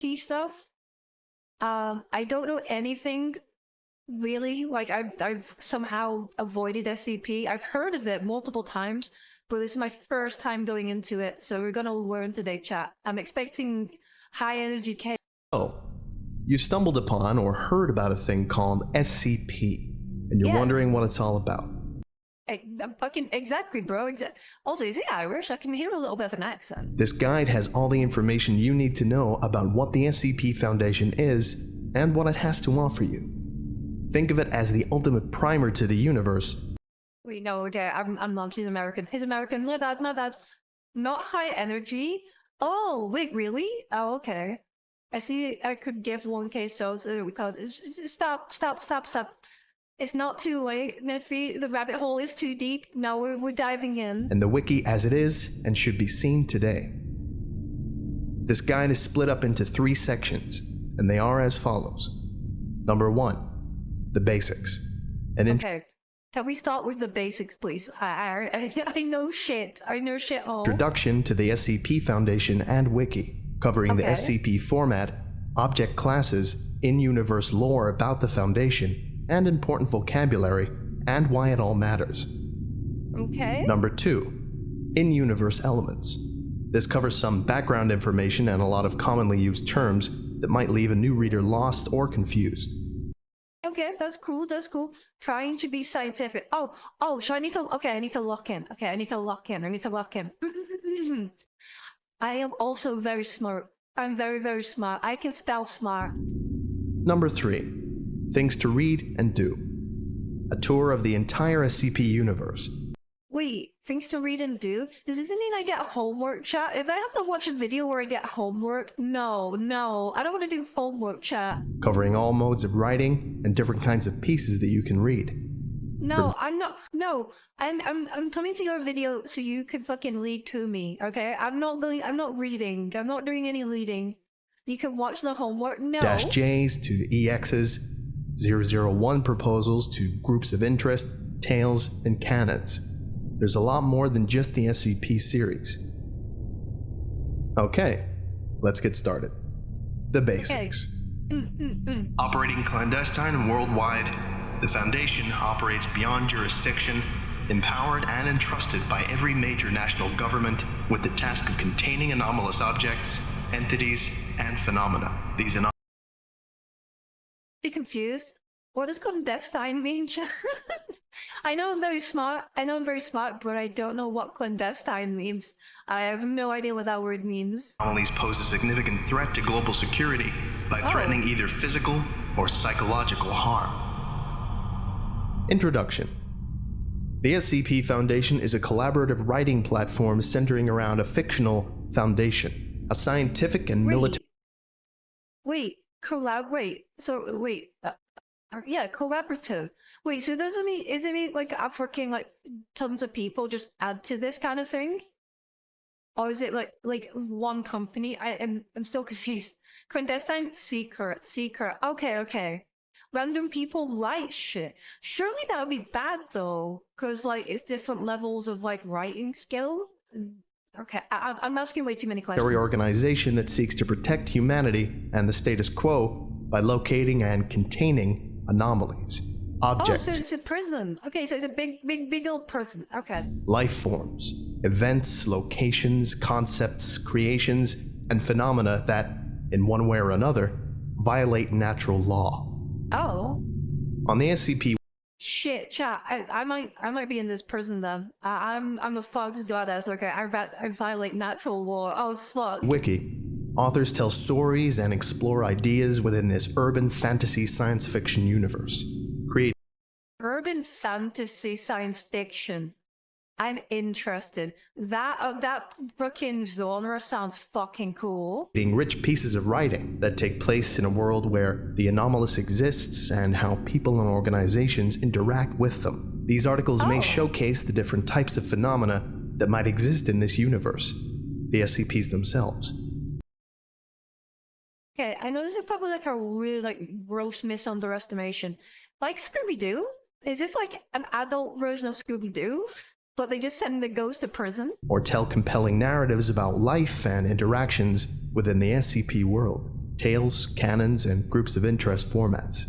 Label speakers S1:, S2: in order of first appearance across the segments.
S1: SCP stuff. I don't know anything really. Like I've somehow avoided SCP. I've heard of it multiple times, but this is my first time going into it, so we're gonna learn today, chat. I'm expecting high energy chaos.
S2: Oh, you stumbled upon or heard about a thing called SCP, and you're
S1: Yes.
S2: wondering what it's all about.
S1: I'm fucking exactly, bro. Also, is he Irish? I can hear a little bit of an accent.
S2: This guide has all the information you need to know about what the SCP Foundation is and what it has to offer you. Think of it as the ultimate primer to the universe.
S1: Wait, no, okay, I'm not. He's American. He's American. My bad, my bad. Not high energy. Oh, wait, really? Oh, okay. I see. I could give 1K souls. We call it. Stop. It's not too late, Neffy. The rabbit hole is too deep. Now we're diving in.
S2: And the wiki as it is and should be seen today. This guide is split up into 3 sections, and they are as follows. Number 1, the basics.
S1: Okay, can we start with the basics, please? I know shit. I know shit all.
S2: Introduction to the SCP Foundation and wiki, covering the SCP format, object classes, in-universe lore about the Foundation, and important vocabulary, and why it all matters.
S1: Okay.
S2: Number 2, in-universe elements. This covers some background information and a lot of commonly used terms that might leave a new reader lost or confused.
S1: Okay, that's cool, that's cool. Trying to be scientific. Oh, so I need to lock in. I need to lock in. I am also very smart. I'm very, very smart. I can spell smart.
S2: Number 3, things to read and do. A tour of the entire SCP universe.
S1: Wait, things to read and do? Does this mean I get homework, chat? If I have to watch a video where I get homework, no, I don't want to do homework, chat.
S2: Covering all modes of writing and different kinds of pieces that you can read.
S1: No, I'm not. No, I'm coming to your video so you can fucking read to me, okay? I'm not reading. I'm not doing any reading. You can watch the homework. No.
S2: -J's to EXs, 001 proposals to groups of interest, tales, and canons. There's a lot more than just the SCP series. Okay, let's get started. The basics. Operating clandestine and worldwide, the Foundation operates beyond jurisdiction, empowered and entrusted by every major national government with the task of containing anomalous objects, entities, and phenomena. These anomalies
S1: Be confused. What does clandestine mean? I know I'm very smart, but I don't know what clandestine means. I have no idea what that word means.
S2: pose a significant threat to global security by threatening either physical or psychological harm. Introduction. The SCP Foundation is a collaborative writing platform centering around a fictional foundation, a scientific and military...
S1: Collaborative. Wait, so does it mean like fucking like tons of people just add to this kind of thing? Or is it like one company? I'm still confused. Clandestine secret. Okay. Random people write shit. Surely that would be bad though, because like it's different levels of like writing skill. Okay, I'm asking way too many questions.
S2: Organization that seeks to protect humanity and the status quo by locating and containing anomalies, objects.
S1: Oh, so it's a prison. Okay, so it's a big old prison. Okay.
S2: Life forms, events, locations, concepts, creations, and phenomena that, in one way or another, violate natural law.
S1: Oh.
S2: On the SCP...
S1: Shit, chat. I might be in this prison then. I'm a fox goddess. Okay, I violate natural law. Oh, fuck.
S2: Wiki. Authors tell stories and explore ideas within this urban fantasy science fiction universe.
S1: Urban fantasy science fiction. I'm interested. That fucking genre sounds fucking cool.
S2: Being rich pieces of writing that take place in a world where the anomalous exists and how people and organizations interact with them. These articles may showcase the different types of phenomena that might exist in this universe, the SCPs themselves.
S1: Okay, I know this is probably like a really like gross misunderestimation. Like Scooby-Doo? Is this like an adult version of Scooby-Doo? But they just send the ghost to prison?
S2: Or tell compelling narratives about life and interactions within the SCP world. tales, canons, and groups of interest formats.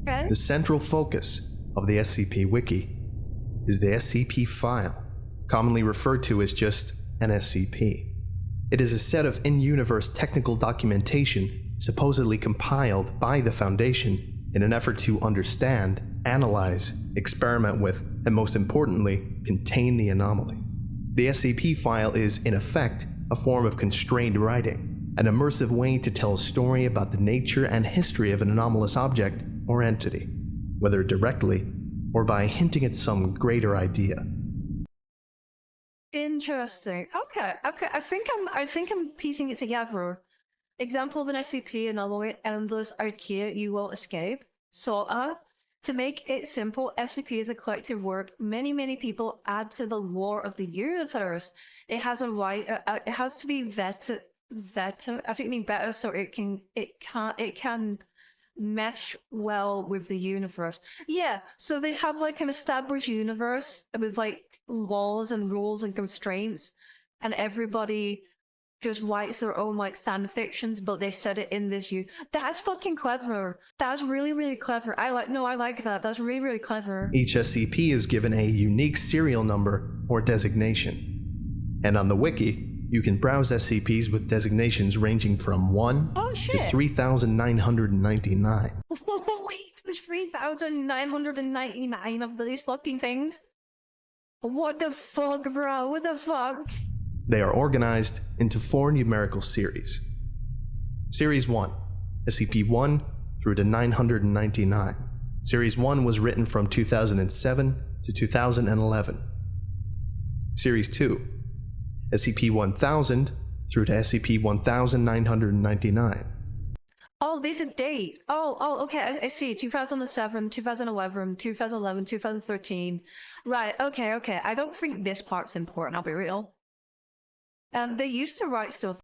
S1: Okay.
S2: The central focus of the SCP Wiki is the SCP file, commonly referred to as just an SCP. It is a set of in-universe technical documentation supposedly compiled by the Foundation in an effort to understand, analyze, experiment with, and most importantly, contain the anomaly. The SCP file is, in effect, a form of constrained writing, an immersive way to tell a story about the nature and history of an anomalous object or entity, whether directly or by hinting at some greater idea.
S1: Interesting. Okay. I think I'm piecing it together. Example of an SCP anomaly: endless IKEA, you will escape. Sorta. To make it simple, SCP is a collective work many people add to the lore of the universe. It has a right. It has to be vetted. I think being better so it can mesh well with the universe. Yeah. So they have like an established universe with like laws and rules and constraints, and everybody just writes their own like fan fictions, but they set it in this That's fucking clever. That's really clever. I like that. That's really clever.
S2: Each SCP is given a unique serial number or designation. And on the wiki, you can browse SCPs with designations ranging from 1 to 3,999.
S1: Wait, there's 3,999 of these fucking things? What the fuck, bro? What the fuck?
S2: They are organized into 4 numerical series. Series 1, SCP-1 through to 999. Series 1 was written from 2007 to 2011. Series 2, SCP-1000 through to SCP-1999.
S1: Oh, these are dates. Oh, okay, I see. 2007, 2011, 2011, 2013. Right, okay. I don't think this part's important, I'll be real. They used to write stuff,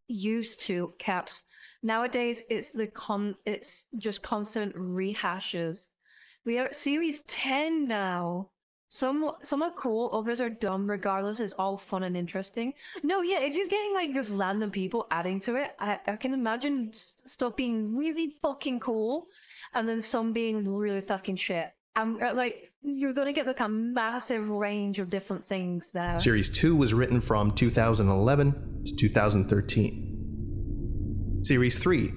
S1: caps. Nowadays, it's just constant rehashes. We are at series 10 now. Some are cool, others are dumb. Regardless, it's all fun and interesting. No, yeah, if you're getting like just random people adding to it, I can imagine stuff being really fucking cool, and then some being really fucking shit. Like, you're gonna get like a massive range of different things there.
S2: Series 2 was written from 2011 to 2013. Series 3,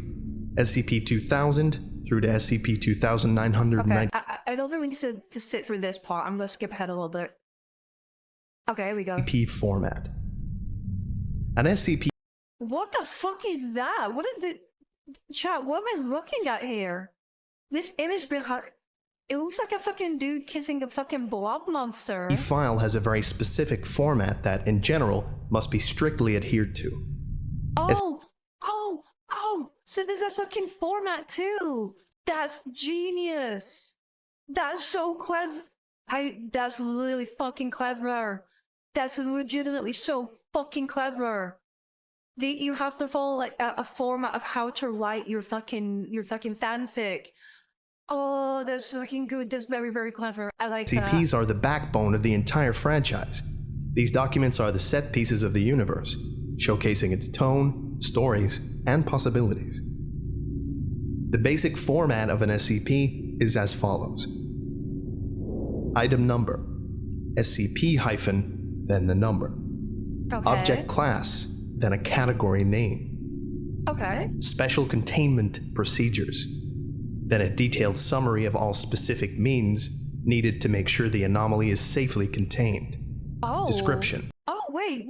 S2: SCP-2000 through to SCP-2990.
S1: Okay, I don't really need to sit through this part. I'm gonna skip ahead a little bit. Okay, here we go.
S2: SCP format. An SCP...
S1: What the fuck is that? What is the... Chat, what am I looking at here? This image behind... It looks like a fucking dude kissing a fucking blob monster.
S2: The file has a very specific format that, in general, must be strictly adhered to.
S1: Oh! So there's a fucking format too! That's genius! That's so clever! That's really fucking clever! That's legitimately so fucking clever! You have to follow like a format of how to write your fucking fanfic. Oh, that's fucking good. That's very clever. I like that.
S2: SCPs are the backbone of the entire franchise. These documents are the set pieces of the universe, showcasing its tone, stories, and possibilities. The basic format of an SCP is as follows. Item number, SCP-, then the number.
S1: Okay.
S2: Object class, then a category name.
S1: Okay.
S2: Special containment procedures, then a detailed summary of all specific means needed to make sure the anomaly is safely contained.
S1: Oh.
S2: Description.
S1: Oh, wait.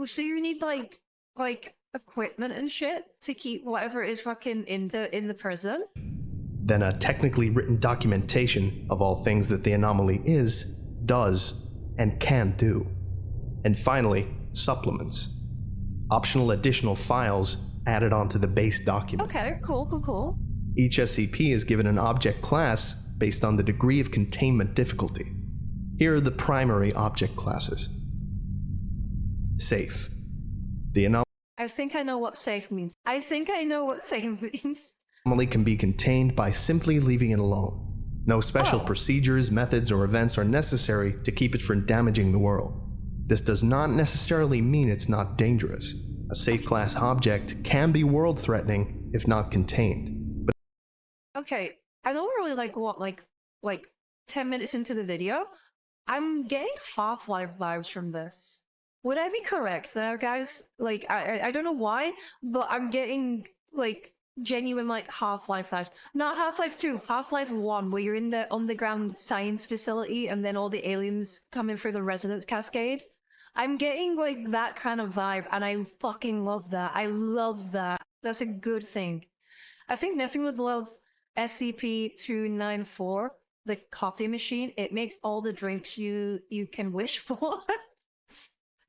S1: So you need like equipment and shit to keep whatever is fucking in the prison?
S2: Then a technically written documentation of all things that the anomaly is, does, and can do. And finally, supplements. Optional additional files added onto the base document.
S1: Okay, cool.
S2: Each SCP is given an object class based on the degree of containment difficulty. Here are the primary object classes. Safe. The
S1: I think I know what safe means.
S2: anomaly can be contained by simply leaving it alone. No special procedures, methods, or events are necessary to keep it from damaging the world. This does not necessarily mean it's not dangerous. A safe class object can be world-threatening if not contained. But
S1: okay, I don't really like 10 minutes into the video, I'm getting Half-Life vibes from this. Would I be correct there, guys? Like, I don't know why, but I'm getting, like, genuine, like, Half-Life vibes. Not Half-Life 2, Half-Life 1, where you're in the underground science facility and then all the aliens come in through the resonance cascade. I'm getting, like, that kind of vibe, and I fucking love that. I love that. That's a good thing. I think nothing would love SCP-294, the coffee machine. It makes all the drinks you can wish for.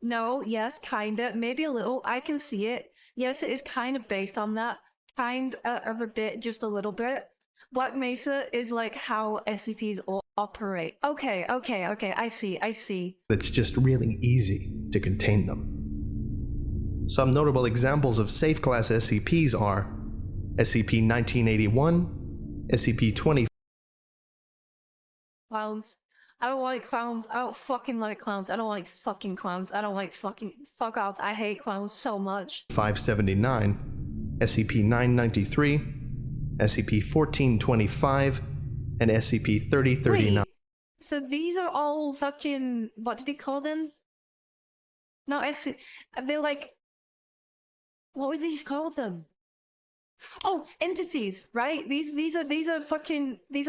S1: No, yes, kinda, maybe a little. I can see it. Yes, it is kind of based on that. Kind of a bit, just a little bit. Black Mesa is like how SCPs operate. Okay, I see.
S2: it's just really easy to contain them. Some notable examples of safe class SCPs are SCP-1981, SCP-20.
S1: Clowns. I don't like clowns. I don't fucking like clowns. I don't like fucking clowns. I don't like fucking fuck off. I hate clowns so much.
S2: 579, SCP-993, SCP-1425, and SCP-3039.
S1: Wait, so these are all fucking, what did they call them? No, they're like, what would these call them? Oh, entities, right? These are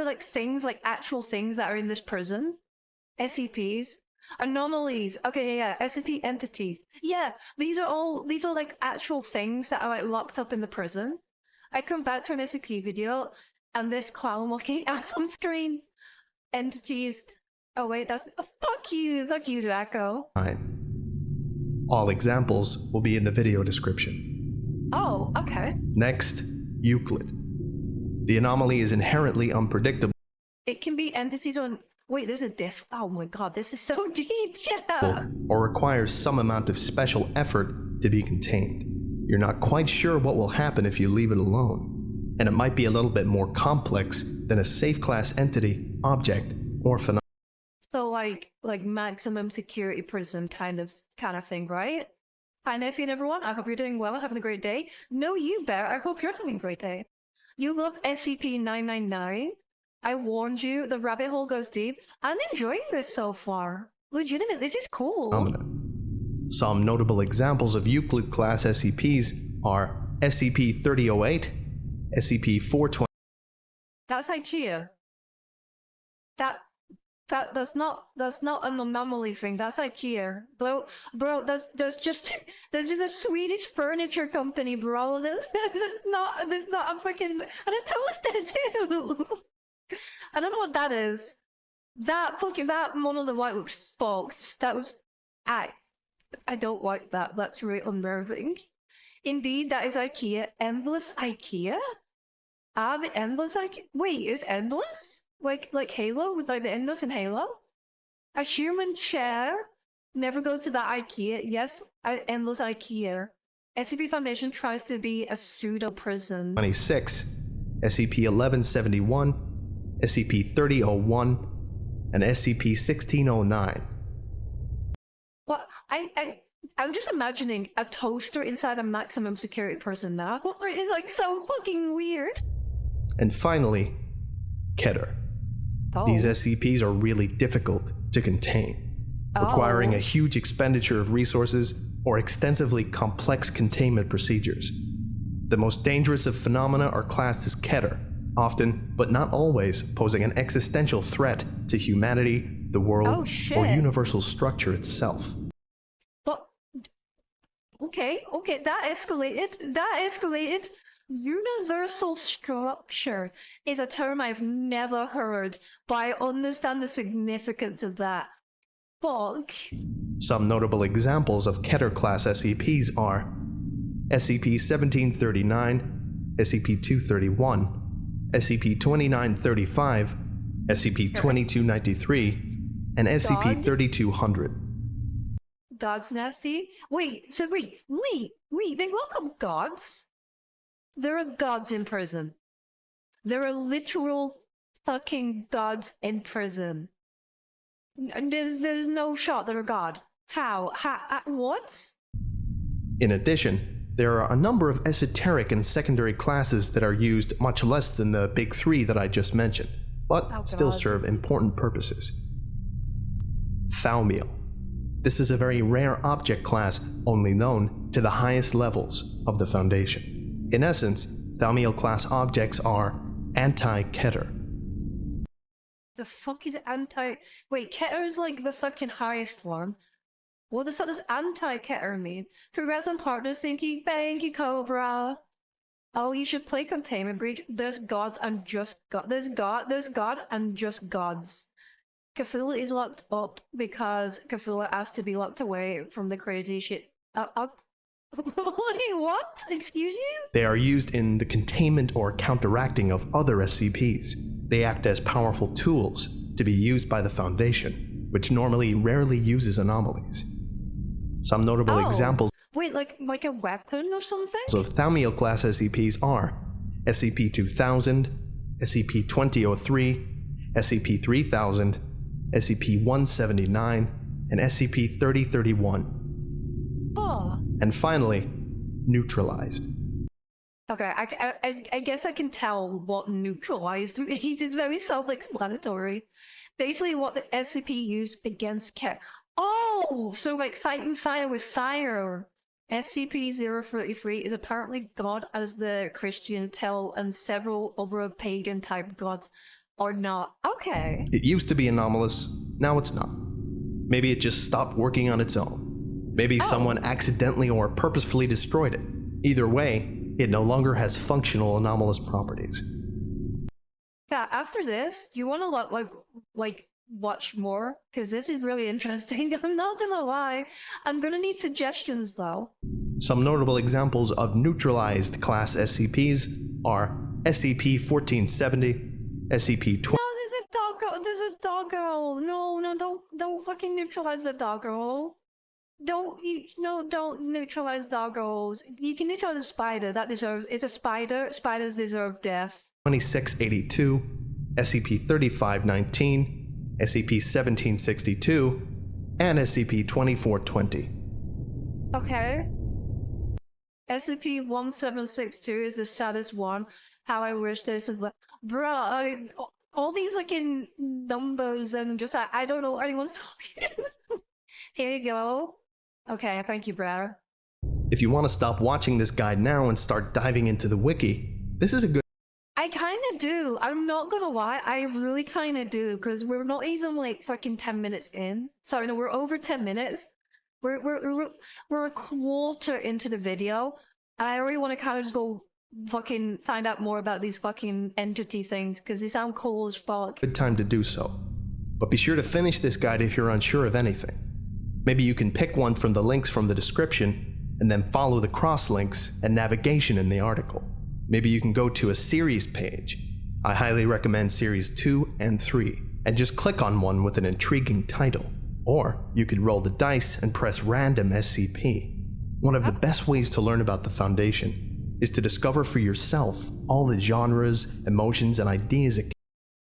S1: like things, like actual things that are in this prison. SCPs. Anomalies. Okay, yeah, SCP entities. Yeah, these are like actual things that are like locked up in the prison. I come back to an SCP video and this clown looking at on screen. Entities. Oh wait, that's fuck you, Draco.
S2: All examples will be in the video description.
S1: Oh, okay.
S2: Next, Euclid. The anomaly is inherently unpredictable.
S1: It can be entities on. Wait, there's a diff. Oh my god, this is so deep. Yeah.
S2: Or requires some amount of special effort to be contained. You're not quite sure what will happen if you leave it alone, and it might be a little bit more complex than a safe class entity, object, or phenomenon.
S1: So like maximum security prison kind of thing, right? Hi Nephew everyone, I hope you're doing well, having a great day. No, you bear, I hope you're having a great day. You love SCP-999. I warned you, the rabbit hole goes deep. I'm enjoying this so far. Legitimate, this is cool.
S2: Some notable examples of Euclid class SCPs are SCP-3008, SCP-420.
S1: That's IKEA. That's not an anomaly thing. That's IKEA, bro. There's just a Swedish furniture company, bro. There's not a freaking and a toaster too. I don't know what that is. That one of the white looks fucked. That was I don't like that. That's really unnerving. Indeed, that is IKEA. Endless IKEA? Ah, the endless IKEA. Wait, is endless? Like Halo, with like the endless in Halo? A human chair? Never go to that IKEA. Yes, endless IKEA. SCP Foundation tries to be a pseudo prison.
S2: 26, SCP-1171, SCP-3001, and SCP-1609.
S1: What? I'm just imagining a toaster inside a maximum security prison now. It's like so fucking weird.
S2: And finally, Keter.
S1: Oh.
S2: These SCPs are really difficult to contain, requiring a huge expenditure of resources or extensively complex containment procedures. The most dangerous of phenomena are classed as Keter, often, but not always, posing an existential threat to humanity, the world, or universal structure itself.
S1: But okay, that escalated. Universal structure is a term I've never heard, but I understand the significance of that. Fuck.
S2: Some notable examples of Keter class SCPs are SCP-1739, SCP-231, SCP-2935, SCP-2293, and SCP-3200.
S1: Gods nasty? Wait, they look up gods? There are gods in prison. There are literal fucking gods in prison. And there's no shot they're a god. How? What?
S2: In addition, There are a number of esoteric and secondary classes that are used much less than the big three that I just mentioned, but still serve important purposes. Thaumiel. This is a very rare object class only known to the highest levels of the Foundation. In essence, Thaumiel class objects are anti-Keter.
S1: The fuck is anti... Wait, Keter is like the fucking highest one. What does anti-Keter mean? Congrats on partners, thank you, Cobra. Oh, you should play Containment Breach. There's gods and just god. There's god and just gods. Cthulhu is locked up because Cthulhu asked to be locked away from the crazy shit. What? Excuse you?
S2: They are used in the containment or counteracting of other SCPs. They act as powerful tools to be used by the Foundation, which normally rarely uses anomalies. Some notable examples
S1: Wait, like a weapon or something?
S2: of Thaumiel class SCPs are SCP-2000, SCP-2003, SCP-3000, SCP-179, and SCP-3031.
S1: Oh.
S2: And finally, neutralized.
S1: Okay, I guess I can tell what neutralized means. It's very self-explanatory. Basically, what the SCP used against Ket. Oh, so like fighting fire with fire. SCP-033 is apparently God as the Christians tell, and several other pagan-type gods are not. Okay.
S2: It used to be anomalous, now it's not. Maybe it just stopped working on its own. Maybe someone accidentally or purposefully destroyed it. Either way, it no longer has functional anomalous properties.
S1: Yeah, after this, you want to like watch more? Because this is really interesting. I'm not gonna lie. I'm gonna need suggestions though.
S2: Some notable examples of neutralized class SCPs are SCP-1470, SCP-20...
S1: No, there's a doggo. No, don't fucking neutralize the doggo. Don't neutralize doggos. You can neutralize a spider. It's a spider. Spiders deserve death.
S2: 2682, SCP-3519, SCP-1762, and SCP-2420.
S1: Okay. SCP-1762 is the saddest one. How I wish this is bruh, all these fucking numbers and just I don't know what anyone's talking. Here you go. Okay, thank you, bruh.
S2: If you want to stop watching this guide now and start diving into the wiki, this is a good...
S1: I kinda do. I'm not gonna lie, I really kinda do, because we're not even like fucking 10 minutes in. Sorry, no, we're over 10 minutes. We're a quarter into the video, and I already want to kind of just go fucking find out more about these fucking entity things, because they sound cool as fuck.
S2: Good time to do so. But be sure to finish this guide if you're unsure of anything. Maybe you can pick one from the links from the description, and then follow the cross-links and navigation in the article. Maybe you can go to a series page. I highly recommend series 2 and 3, and just click on one with an intriguing title. Or you could roll the dice and press random SCP. One of the best ways to learn about the Foundation is to discover for yourself all the genres, emotions, and ideas it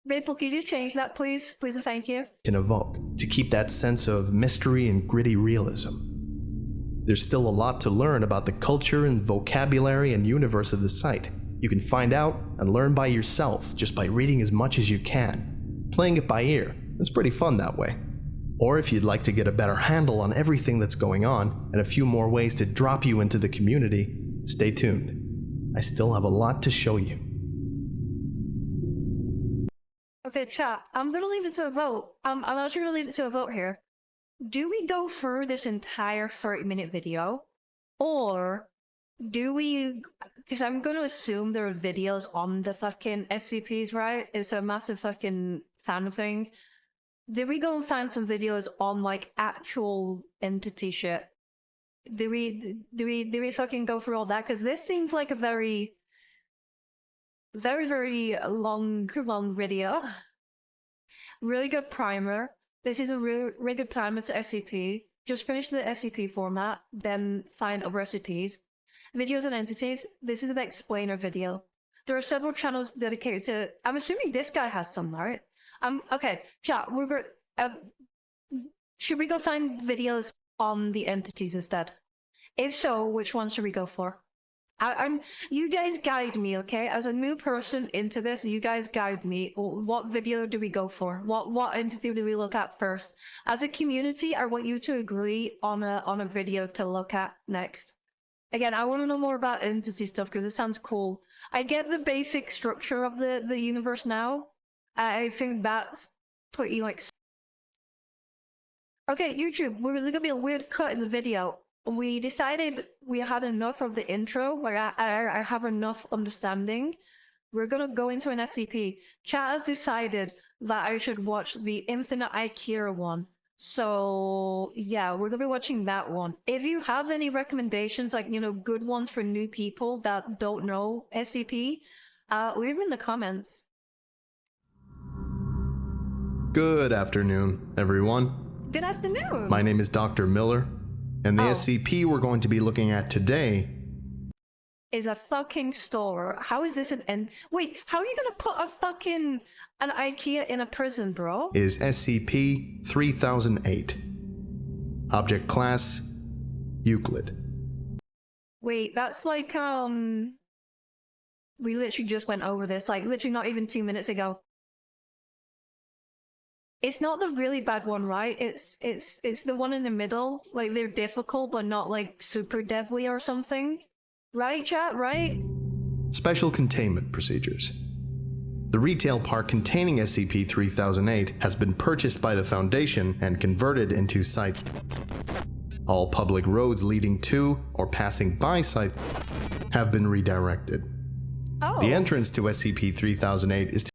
S1: Maple, could you change that, please? Please and thank you.
S2: can evoke, to keep that sense of mystery and gritty realism. There's still a lot to learn about the culture and vocabulary and universe of the site. You can find out and learn by yourself just by reading as much as you can. Playing it by ear, it's pretty fun that way. Or if you'd like to get a better handle on everything that's going on and a few more ways to drop you into the community, stay tuned. I still have a lot to show you.
S1: Okay, chat, I'm gonna leave it to a vote. I'm actually gonna leave it to a vote here. Do we go through this entire 30-minute video? Or do we, because I'm gonna assume there are videos on the fucking SCPs, right? It's a massive fucking fan thing. Did we go and find some videos on like actual entity shit? Do we fucking go through all that? Because this seems like a very very long video. Really good primer. This is a really good primer to SCP. Just finish the SCP format, then find other SCPs. Videos and entities. This is an explainer video. There are several channels dedicated to. I'm assuming this guy has some, right? Okay, chat. Should we go find videos on the entities instead? If so, which one should we go for? You guys guide me, okay? As a new person into this, you guys guide me. What video do we go for? What interview do we look at first? As a community, I want you to agree on a video to look at next. Again, I want to know more about entity stuff because it sounds cool. I get the basic structure of the universe now. I think that's pretty like. Okay, YouTube, there's gonna be a weird cut in the video. We decided we had enough of the intro, like I have enough understanding. We're gonna go into an SCP. Chat has decided that I should watch the Infinite IKEA one. So yeah, we're gonna be watching that one. If you have any recommendations, like, you know, good ones for new people that don't know SCP, leave them in the comments.
S2: Good afternoon, everyone.
S1: Good afternoon.
S2: My name is Dr. Miller, and the SCP we're going to be looking at today
S1: is a fucking store. How is this wait, how are you gonna put an IKEA in a prison, bro?
S2: Is SCP-3008. Object class, Euclid.
S1: Wait, that's like, we literally just went over this, like, literally not even 2 minutes ago. It's not the really bad one, right? It's the one in the middle. Like, they're difficult, but not, like, super deadly or something. Right, chat? Right?
S2: Special containment procedures. The retail park containing SCP-3008 has been purchased by the Foundation and converted into site. All public roads leading to or passing by site have been redirected.
S1: Oh.
S2: The entrance to SCP-3008 is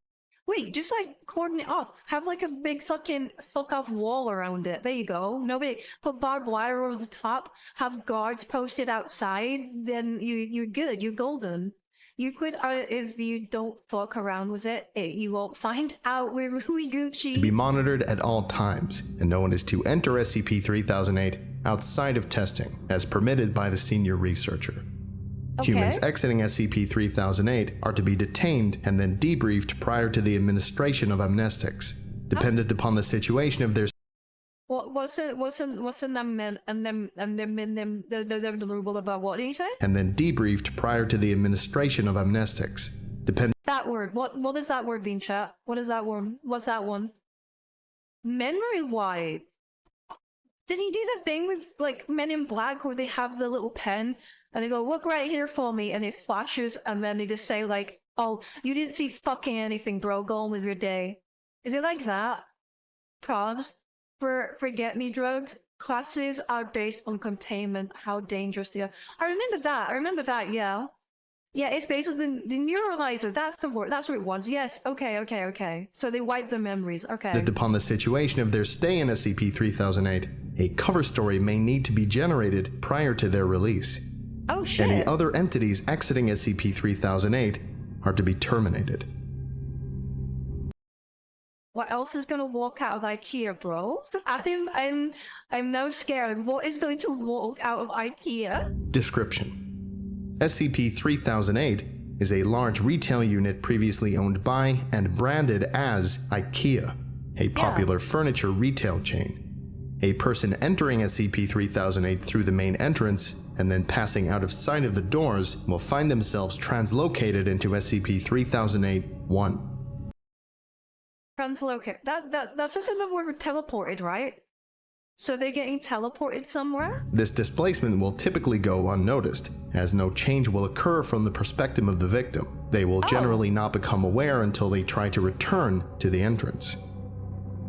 S1: Wait, just like cordon it off. Have like a big fucking suck-off wall around it. There you go. Nobody put barbed wire over the top. Have guards posted outside. Then you're good. You're golden. You could, if you don't fuck around with it, you won't find out we're really Gucci.
S2: To be monitored at all times, and no one is to enter SCP-3008 outside of testing, as permitted by the senior researcher.
S1: Okay.
S2: Humans exiting SCP-3008 are to be detained and then debriefed prior to the administration of amnestics, dependent upon the situation of their.
S1: What's the what did you say?
S2: And then debriefed prior to the administration of amnestics, dependent.
S1: That word. What is that word being chat? What is that word? What's that one? Memory wipe. Did he do the thing with like Men in Black where they have the little pen and they go, look right here for me, and it flashes, and then they just say like, oh, you didn't see fucking anything, bro, go on with your day. Is it like that? Probs for get me drugs. Classes are based on containment, how dangerous they are. I remember that, yeah. Yeah, it's based on the neuralizer, that's the word, that's what it was, yes, okay. So they wipe the memories, okay.
S2: Upon the situation of their stay in SCP-3008, a cover story may need to be generated prior to their release.
S1: Oh shit.
S2: Any other entities exiting SCP-3008 are to be terminated.
S1: What else is gonna walk out of IKEA, bro? I think I'm now scared. What is going to walk out of IKEA?
S2: Description: SCP-3008 is a large retail unit previously owned by and branded as IKEA, a popular furniture retail chain. A person entering SCP-3008 through the main entrance and then passing out of sight of the doors will find themselves translocated into SCP-3008-1.
S1: Translocate. That's just another word for teleported, right? So they're getting teleported somewhere?
S2: This displacement will typically go unnoticed, as no change will occur from the perspective of the victim. They will generally not become aware until they try to return to the entrance.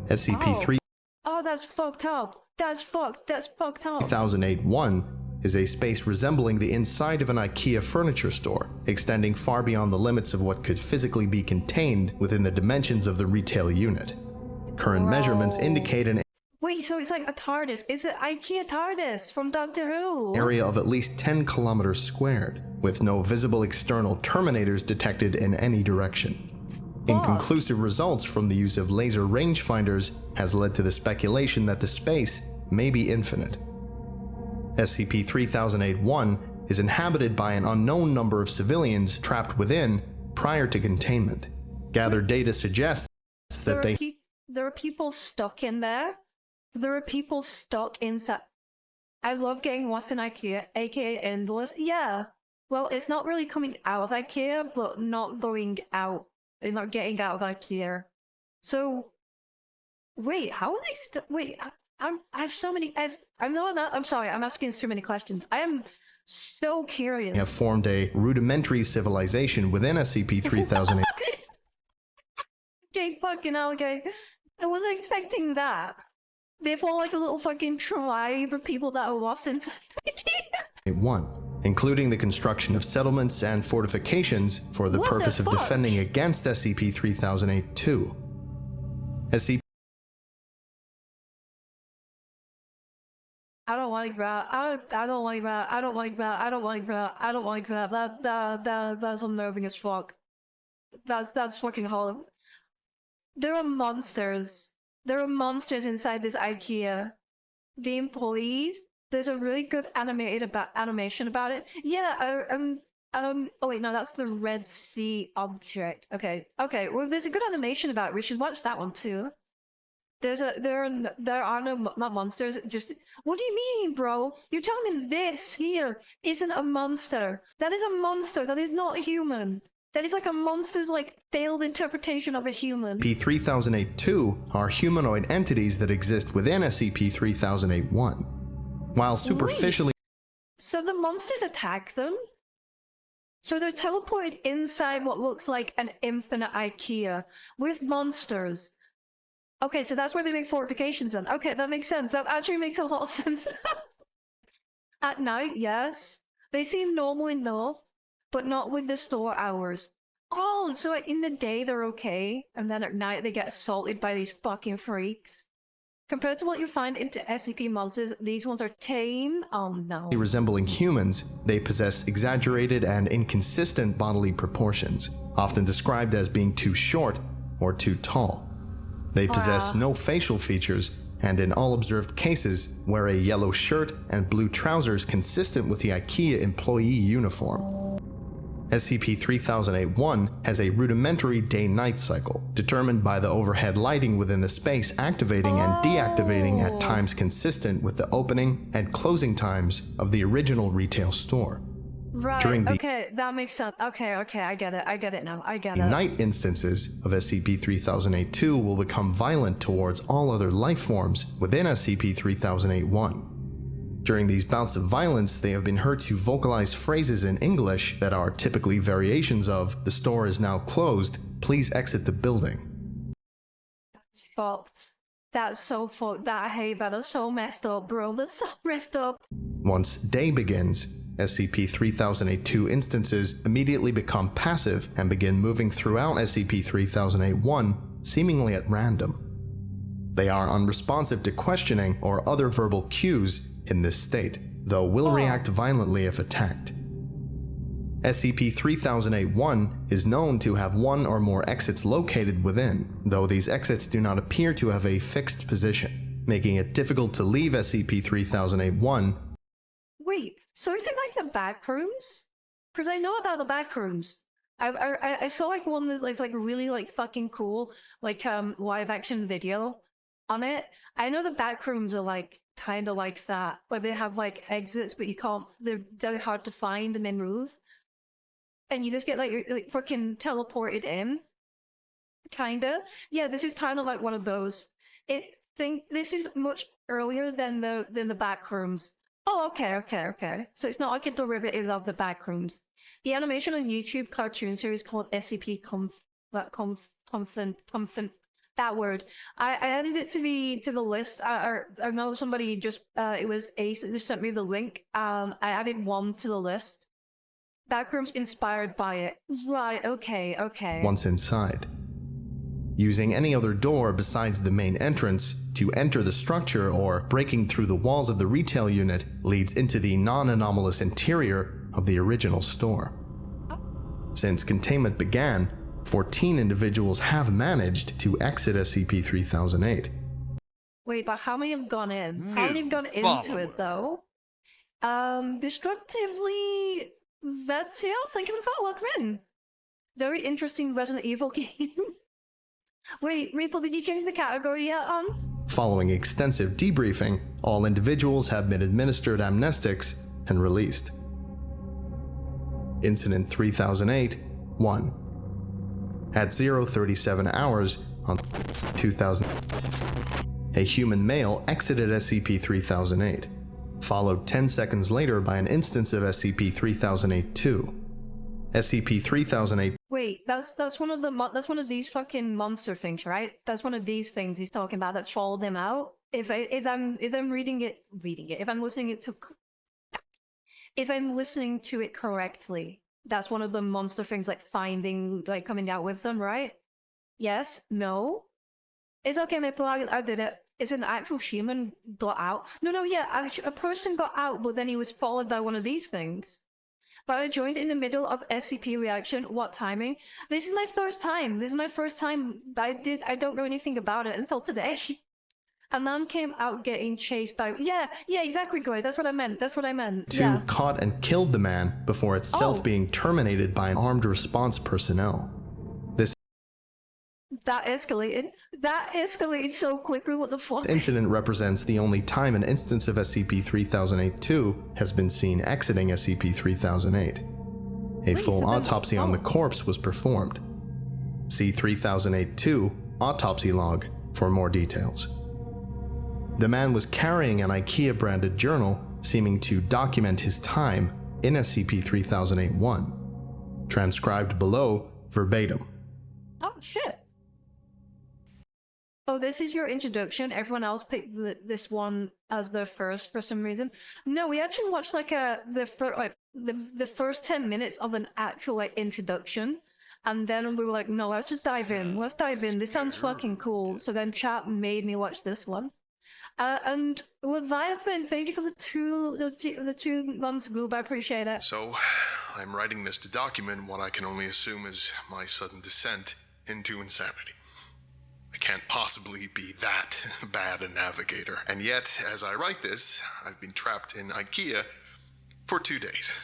S2: SCP-3008-1
S1: Oh, that's fucked up. That's fucked up.
S2: 3008-1 is a space resembling the inside of an IKEA furniture store, extending far beyond the limits of what could physically be contained within the dimensions of the retail unit. Current measurements indicate an
S1: Wait, so it's like a TARDIS. Is it IKEA TARDIS from Doctor Who?
S2: area of at least 10 kilometers squared, with no visible external terminators detected in any direction. Inconclusive results from the use of laser rangefinders has led to the speculation that the space may be infinite. SCP-3008-1 is inhabited by an unknown number of civilians trapped within prior to containment. Gathered data suggests that
S1: there are people stuck in there. There are people stuck inside. I love getting lost in IKEA, aka endless. Yeah. Well, it's not really coming out of IKEA, but not going out, not getting out of IKEA. So, wait, how are they wait, I have so many, I'm sorry, I'm asking so many questions. I am so curious.
S2: Have formed a rudimentary civilization within SCP-3008.
S1: Okay, fucking hell, okay. I wasn't expecting that. They form like a little fucking tribe of people that are lost inside IKEA.
S2: 1, including the construction of settlements and fortifications for the purpose of defending against SCP-3008-2.
S1: I don't like that. I don't like that. I don't like that. I don't like that. I don't like that. That's unnerving as fuck. That's fucking horrible. There are monsters. There are monsters inside this IKEA. The employees. There's a really good animation about it. Yeah. Oh wait, no, that's the Red Sea object. Okay. Well, there's a good animation about it. We should watch that one too. There are no not monsters. Just what do you mean, bro? You're telling me this here isn't a monster? That is a monster. That is not human. That is like a monster's like failed interpretation of a human.
S2: SCP-3008-2 are humanoid entities that exist within SCP-3008-1. While superficially,
S1: so the monsters attack them. So they're teleported inside what looks like an infinite IKEA with monsters. Okay, so that's where they make fortifications then. Okay, that makes sense. That actually makes a lot of sense. At night, yes. They seem normal enough, but not with the store hours. Oh, so in the day they're okay, and then at night they get assaulted by these fucking freaks. Compared to what you find into SCP monsters, these ones are tame. Oh no.
S2: Resembling humans, they possess exaggerated and inconsistent bodily proportions, often described as being too short or too tall. They possess no facial features, and in all observed cases, wear a yellow shirt and blue trousers consistent with the IKEA employee uniform. SCP-3008-1 has a rudimentary day-night cycle, determined by the overhead lighting within the space activating and deactivating at times consistent with the opening and closing times of the original retail store.
S1: Right, okay, that makes sense. Okay, I get it now, I get it.
S2: Night instances of SCP-3008-2 will become violent towards all other life forms within SCP-3008-1. During these bouts of violence, they have been heard to vocalize phrases in English that are typically variations of, "The store is now closed, please exit the building."
S1: That's fucked. That's so fucked. I hate that. That's so messed up, bro. That's so messed up.
S2: Once day begins, SCP-3008-2 instances immediately become passive and begin moving throughout SCP-3008-1 seemingly at random. They are unresponsive to questioning or other verbal cues in this state, though will react violently if attacked. SCP-3008-1 is known to have one or more exits located within, though these exits do not appear to have a fixed position, making it difficult to leave SCP-3008-1.
S1: Wait, so is it like the back rooms? Because I know about the back rooms. I saw like one that's like really like fucking cool, like live action video on it. I know the back rooms are like kind of like that, where they have like exits, but you can't. They're hard to find and then move, and you just get like fucking teleported in. Kinda. Yeah, this is kind of like one of those. This is much earlier than the back rooms. Oh, okay. So it's not like a derivative of the back rooms. The animation on YouTube cartoon series called SCP that word. I added it to the list. I know somebody just it was Ace that just sent me the link. I added one to the list. Backrooms inspired by it. Right, okay.
S2: Once inside, using any other door besides the main entrance to enter the structure or breaking through the walls of the retail unit leads into the non-anomalous interior of the original store. Since containment began, 14 individuals have managed to exit SCP-3008.
S1: Wait, but how many have gone in? How many have gone into it, though? Destructively... That's yeah, thank you for that. Welcome in. Very interesting Resident Evil game. Wait, Reaple, did you change the category yet,
S2: Following extensive debriefing, all individuals have been administered amnestics and released. Incident 3008, 1. At 0:37 hours on 2000, a human male exited SCP-3008, followed 10 seconds later by an instance of SCP-3008-2. SCP-3008.
S1: Wait, that's one of these fucking monster things, right? That's one of these things he's talking about that followed him out. If I'm reading it, if I'm listening to it correctly, that's one of the monster things, like finding, like coming out with them, right? Yes? No? It's okay, I did it. It's an actual human got out. No, yeah, a person got out, but then he was followed by one of these things. But I joined in the middle of SCP reaction. What timing? This is my first time. This is my first time. I don't know anything about it until today. A man came out getting chased by... Yeah, exactly, good. That's what I meant.
S2: 2 caught and killed the man before itself being terminated by an armed response personnel.
S1: That escalated so quickly, what the fuck?
S2: This incident represents the only time an instance of SCP-3008-2 has been seen exiting SCP-3008. A full autopsy on the corpse was performed. See 3008-2 autopsy log for more details. The man was carrying an IKEA branded journal seeming to document his time in SCP-3008-1. Transcribed below verbatim.
S1: Oh shit. Oh, this is your introduction. Everyone else picked this one as their first for some reason. No, we actually watched like the first 10 minutes of an actual like introduction, and then we were like, no, let's just dive in. Let's dive in. This sounds fucking cool. So then chat made me watch this one. And with Leviathan, thank you for the two months group. I appreciate it.
S2: So, I'm writing this to document what I can only assume is my sudden descent into insanity. I can't possibly be that bad a navigator. And yet, as I write this, I've been trapped in IKEA for 2 days.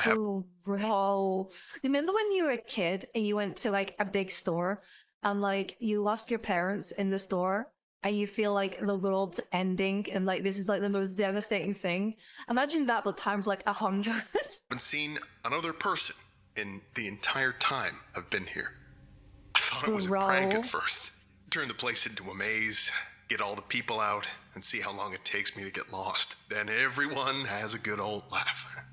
S1: Oh, bro. Remember when you were a kid and you went to like a big store and like you lost your parents in the store and you feel like the world's ending and like this is like the most devastating thing? Imagine that but times like 100.
S2: I haven't seen another person in the entire time I've been here. I thought it was a prank at first. Turn the place into a maze, get all the people out, and see how long it takes me to get lost. Then everyone has a good old laugh.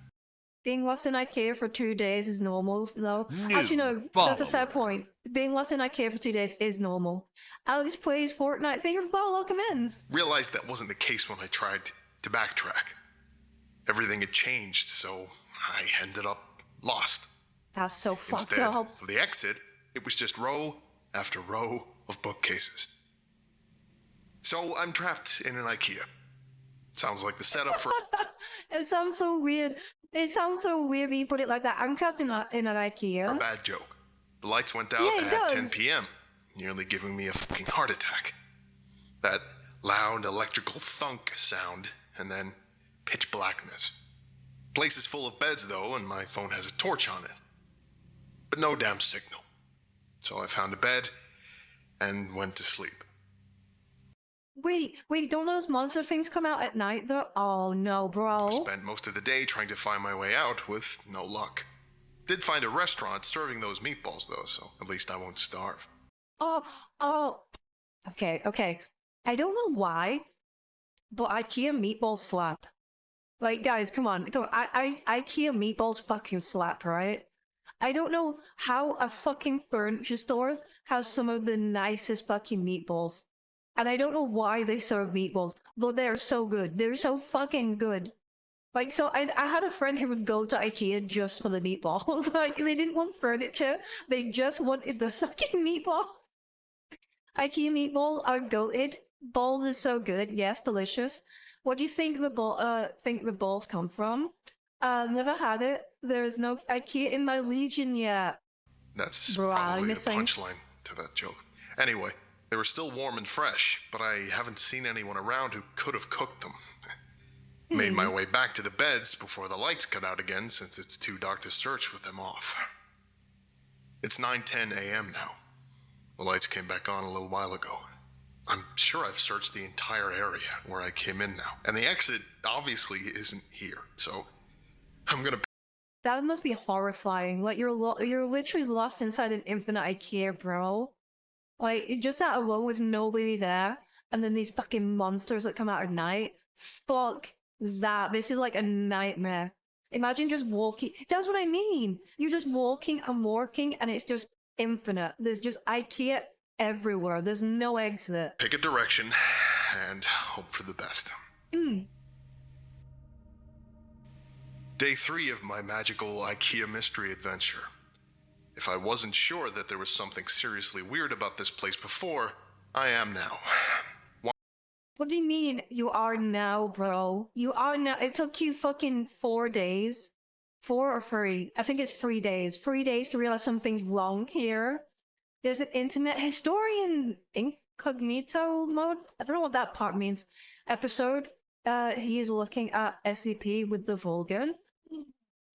S1: Being lost in IKEA for 2 days is normal, though. Actually, no, that's a fair point. Being lost in IKEA for 2 days is normal. Alex plays Fortnite. Thank you for welcome in.
S2: Realized that wasn't the case when I tried to backtrack. Everything had changed, so I ended up lost.
S1: That's so fucked
S2: Instead
S1: up.
S2: of the exit, it was just row after row of bookcases. So I'm trapped in an IKEA. Sounds like the setup for...
S1: It sounds so weird. It sounds so weird when you put it like that. I'm trapped in an IKEA.
S2: A bad joke. The lights went out at 10 p.m., nearly giving me a fucking heart attack. That loud electrical thunk sound, and then pitch blackness. Place is full of beds, though, and my phone has a torch on it. But no damn signal. So I found a bed and went to sleep.
S1: Wait, don't those monster things come out at night though? Oh no, bro.
S2: I spent most of the day trying to find my way out with no luck. Did find a restaurant serving those meatballs though, so at least I won't starve.
S1: Oh. Okay. I don't know why, but IKEA meatballs slap. Like, guys, come on. IKEA meatballs fucking slap, right? I don't know how a fucking furniture store has some of the nicest fucking meatballs. And I don't know why they serve meatballs, but they're so good. They're so fucking good. Like, so I had a friend who would go to IKEA just for the meatballs. Like, they didn't want furniture. They just wanted the fucking meatball. IKEA meatball are goated. Balls is so good. Yes, delicious. What do you think the balls come from? Never had it. There is no IKEA in my region yet.
S2: That's probably the punchline to that joke. Anyway, they were still warm and fresh, but I haven't seen anyone around who could have cooked them. Made my way back to the beds before the lights cut out again, since it's too dark to search with them off. It's 9:10 a.m. now. The lights came back on a little while ago. I'm sure I've searched the entire area where I came in now. And the exit obviously isn't here, so I'm gonna...
S1: That must be horrifying. Like you're literally lost inside an infinite IKEA, bro. Like you're just out alone with nobody there, and then these fucking monsters that come out at night. Fuck that. This is like a nightmare. Imagine just walking. That's what I mean. You're just walking and walking, and it's just infinite. There's just IKEA everywhere. There's no exit.
S2: Pick a direction and hope for the best. Day 3 of my magical IKEA mystery adventure. If I wasn't sure that there was something seriously weird about this place before, I am now.
S1: What do you mean you are now, bro? You are now. It took you fucking 4 days. 4 or 3? I think it's 3 days. 3 days to realize something's wrong here. There's an internet historian incognito mode. I don't know what that part means. Episode. He is looking at SCP with the Volgun.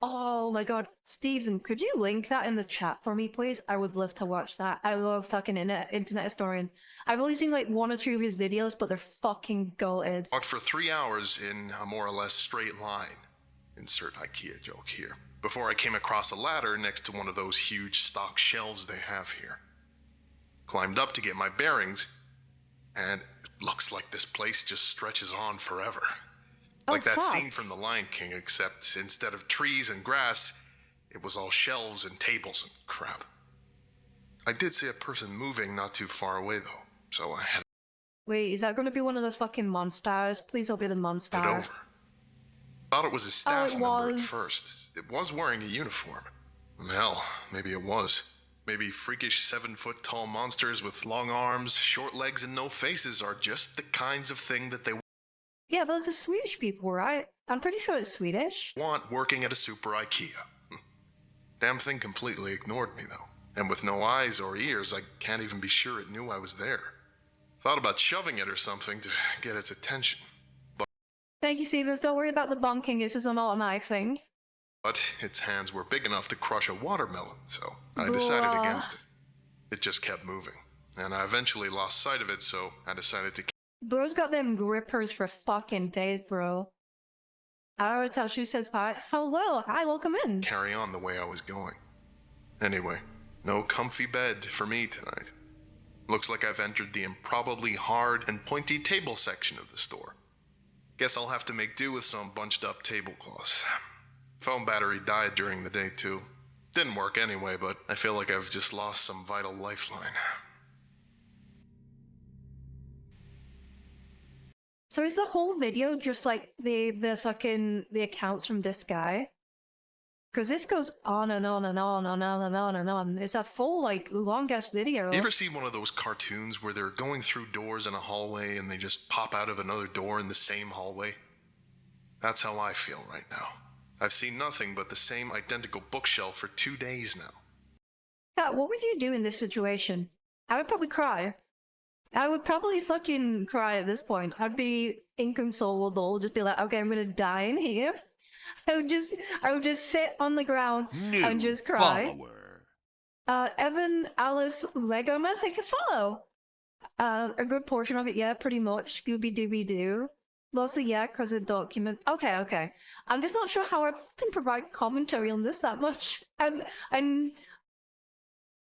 S1: Oh my god. Steven, could you link that in the chat for me, please? I would love to watch that. I love fucking internet historian. I've only seen like 1 or 2 of his videos, but they're fucking goated.
S2: Walked for 3 hours in a more or less straight line. Insert IKEA joke here. Before I came across a ladder next to one of those huge stock shelves they have here. Climbed up to get my bearings, and it looks like this place just stretches on forever. Like that scene from The Lion King, except instead of trees and grass, it was all shelves and tables and crap. I did see a person moving not too far away though, so I had
S1: Wait, is that going to be one of the fucking monsters? Please don't be the monster.
S2: it over. Thought it was a staff member at first. It was wearing a uniform. Hell, maybe it was. Maybe freakish 7-foot-tall monsters with long arms, short legs, and no faces are just the kinds of thing that they
S1: Yeah, those are Swedish people, right? I'm pretty sure it's Swedish.
S2: want working at a super IKEA. Damn thing completely ignored me, though. And with no eyes or ears, I can't even be sure it knew I was there. Thought about shoving it or something to get its attention.
S1: Thank you, Steven. Don't worry about the bonking. This is an automatic thing.
S2: But its hands were big enough to crush a watermelon, so I decided against it. It just kept moving. And I eventually lost sight of it, so I decided to
S1: Bro's got them grippers for fucking days, bro. Aratashu says hi. Hello, hi, welcome in.
S2: carry on the way I was going. Anyway, no comfy bed for me tonight. Looks like I've entered the improbably hard and pointy table section of the store. Guess I'll have to make do with some bunched up tablecloths. Phone battery died during the day too. Didn't work anyway, but I feel like I've just lost some vital lifeline.
S1: So is the whole video just like the accounts from this guy? Because this goes on and on and on and on and on and on. It's a full, like, long-ass video.
S2: You ever see one of those cartoons where they're going through doors in a hallway and they just pop out of another door in the same hallway? That's how I feel right now. I've seen nothing but the same identical bookshelf for 2 days now.
S1: Yeah, what would you do in this situation? I would probably cry. I would probably fucking cry at this point. I'd be inconsolable, just be like, okay, I'm gonna die in here. I would just sit on the ground and just cry. Evan Alice Lego Man, thank you follow. A good portion of it, yeah, pretty much. Scooby Dooby Doo. Mostly, yeah, because of document. Okay. I'm just not sure how I can provide commentary on this that much. I'm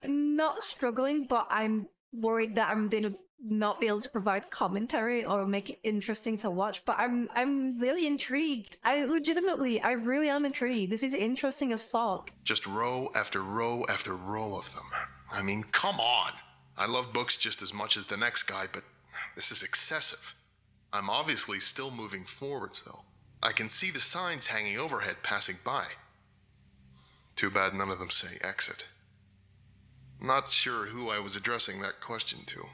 S1: not struggling, but I'm worried that I'm gonna not be able to provide commentary or make it interesting to watch. But I'm really intrigued. I really am intrigued. This is interesting as fuck.
S2: Just row after row after row of them. I mean, come on. I love books just as much as the next guy, but this is excessive. I'm obviously still moving forwards, though. I can see the signs hanging overhead passing by. Too bad none of them say exit. Not sure who I was addressing that question to.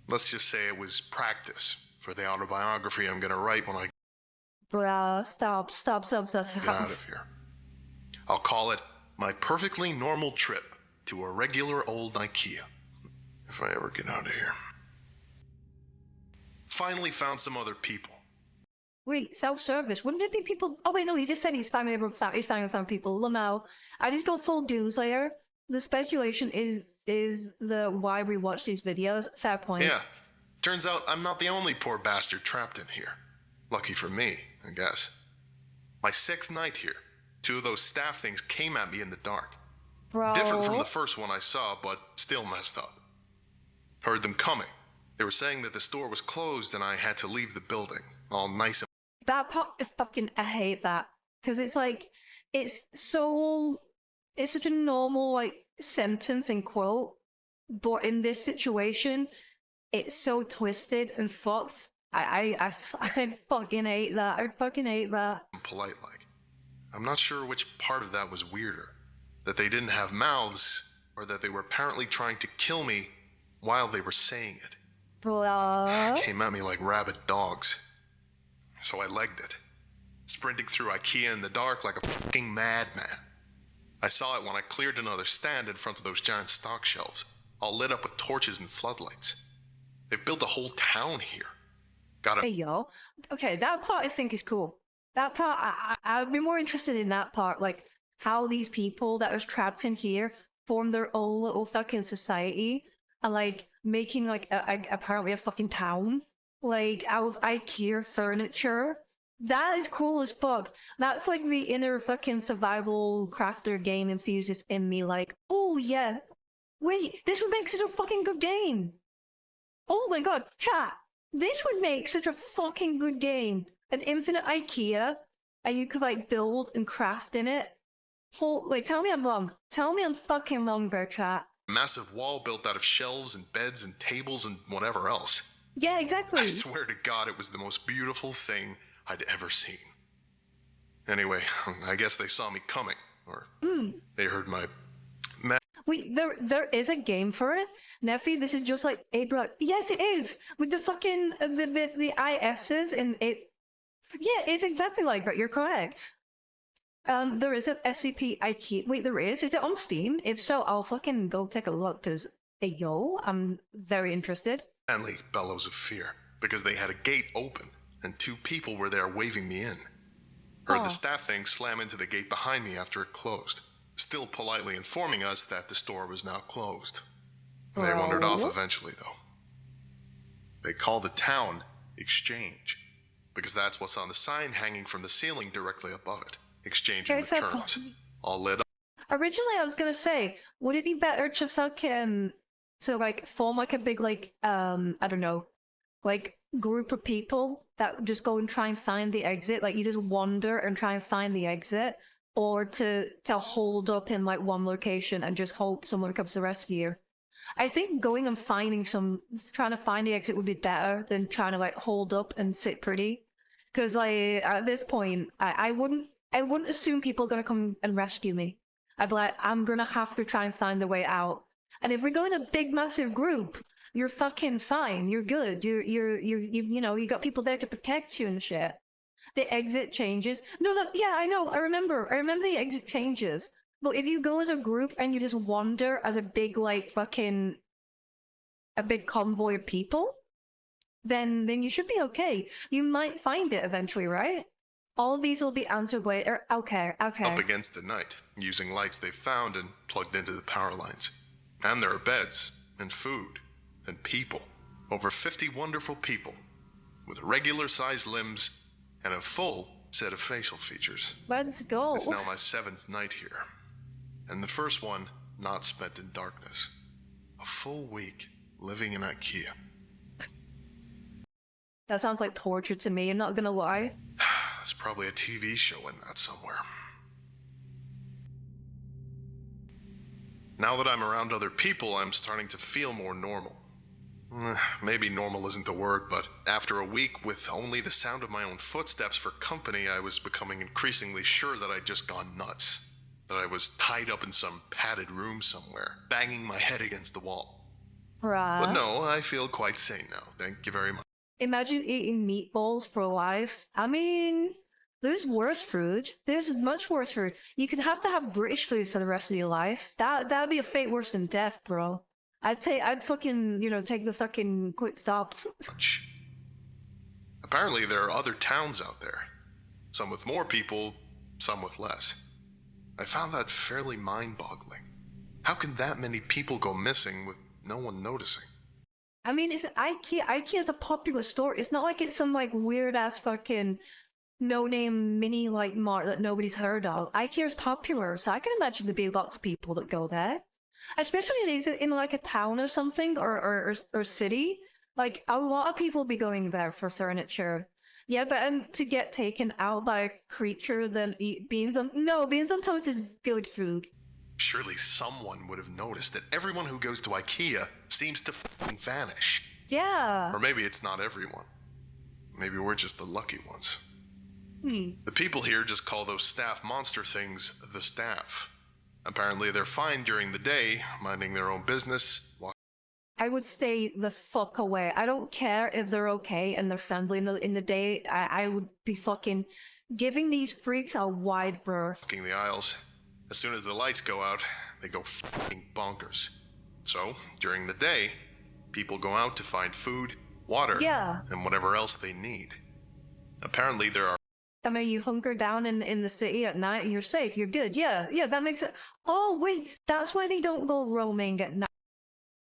S2: Let's just say it was practice for the autobiography I'm gonna write when I
S1: Bruh, stop.
S2: get out of here. I'll call it My Perfectly Normal Trip to a Regular Old IKEA. If I ever get out of here. Finally found some other people.
S1: Wait, self-service. Wouldn't it be people? Oh wait, no, he just said he's finally found people. Lamau, I just go full doomslayer. The speculation is the why we watch these videos. Fair point.
S2: Yeah. Turns out I'm not the only poor bastard trapped in here. Lucky for me, I guess. My 6th night here. 2 of those staff things came at me in the dark.
S1: Bro.
S2: Different from the first one I saw, but still messed up. Heard them coming. They were saying that the store was closed and I had to leave the building. All nice and...
S1: That part, I hate that. Because it's like, it's such a normal, like, sentence and quote. But in this situation, it's so twisted and fucked. I fucking hate that. I fucking hate that.
S2: polite like. I'm not sure which part of that was weirder. That they didn't have mouths, or that they were apparently trying to kill me while they were saying it.
S1: Blah.
S2: Came at me like rabid dogs. So I legged it, sprinting through IKEA in the dark like a fucking madman. I saw it when I cleared another stand in front of those giant stock shelves, all lit up with torches and floodlights. They've built a whole town here.
S1: Hey, yo. Okay, that part I think is cool. That part, I'd be more interested in that part, like how these people that are trapped in here form their own little fucking society and like making like apparently a fucking town, like out of IKEA furniture. That is cool as fuck. That's like the inner fucking survival crafter game enthusiast in me, like, oh yeah, wait, this would make such a fucking good game. Oh my god, chat, this would make such a fucking good game. An infinite IKEA, and you could like build and craft in it. Wait, tell me I'm wrong. Tell me I'm fucking wrong, bro, chat.
S2: Massive wall built out of shelves and beds and tables and whatever else.
S1: Yeah, exactly.
S2: I swear to God, it was the most beautiful thing I'd ever seen. Anyway, I guess they saw me coming, or they heard my...
S1: Wait, there is a game for it? Neffy, this is just like a bro. Yes, it is! With the fucking, the ISs and it... Yeah, it's exactly like that, you're correct. There is an SCP IKEA. Wait, there is? Is it on Steam? If so, I'll fucking go take a look, because, yo, I'm very interested.
S2: Manly bellows of fear, because they had a gate open, and 2 people were there waving me in. Heard the staff thing slam into the gate behind me after it closed, still politely informing us that the store was now closed. They wandered off eventually, though. They call the town Exchange, because that's what's on the sign hanging from the ceiling directly above it. Exchange and returns. All lit up.
S1: Originally, I was gonna say, would it be better to fucking to like form like a big like I don't know, like group of people that just go and try and find the exit, like you just wander and try and find the exit, or to hold up in like one location and just hope someone comes to rescue you. I think going and trying to find the exit would be better than trying to like hold up and sit pretty, because like at this point, I wouldn't assume people are gonna come and rescue me. I'd be like, I'm gonna have to try and find the way out. And if we go in a big massive group, you're fucking fine. You're good. You know, you got people there to protect you and shit. The exit changes. No, yeah, I know. I remember the exit changes. But if you go as a group and you just wander as a big like fucking a big convoy of people, then you should be okay. You might find it eventually, right? All of these will be answered later. Okay.
S2: Up against the night, using lights they found and plugged into the power lines. And there are beds, and food, and people. Over 50 wonderful people, with regular-sized limbs, and a full set of facial features.
S1: Let's go.
S2: It's now my 7th night here. And the first one not spent in darkness. A full week living in IKEA.
S1: That sounds like torture to me, I'm not gonna lie.
S2: There's probably a TV show in that somewhere. Now that I'm around other people, I'm starting to feel more normal. Maybe normal isn't the word, but after a week with only the sound of my own footsteps for company, I was becoming increasingly sure that I'd just gone nuts. That I was tied up in some padded room somewhere, banging my head against the wall.
S1: Bruh.
S2: But no, I feel quite sane now, thank you very much.
S1: Imagine eating meatballs for life. I mean, there's worse food. There's much worse food. You could have to have British food for the rest of your life. That'd be a fate worse than death, bro. I'd fucking, take the fucking quick stop.
S2: Apparently there are other towns out there. Some with more people, some with less. I found that fairly mind-boggling. How can that many people go missing with no one noticing?
S1: I mean, it's IKEA. IKEA's a popular store. It's not like it's some like weird ass fucking no-name mini like mart that nobody's heard of. IKEA is popular, so I can imagine there'd be lots of people that go there. Especially these in like a town or something or city. Like a lot of people be going there for furniture. Yeah, but to get taken out by a creature then eat beans on beans on toast is good food.
S2: Surely someone would have noticed that everyone who goes to IKEA seems to fucking vanish.
S1: Yeah.
S2: Or maybe it's not everyone. Maybe we're just the lucky ones. The people here just call those staff monster things the staff. Apparently they're fine during the day, minding their own business.
S1: I would stay the fuck away. I don't care if they're okay and they're friendly in the day. I would be fucking giving these freaks a wide berth.
S2: Walking the aisles. As soon as the lights go out, they go fucking bonkers. So, during the day, people go out to find food, water, and whatever else they need. Apparently there are...
S1: I mean, you hunker down in the city at night and you're safe, you're good. Yeah, that makes it... Oh, wait, that's why they don't go roaming at night.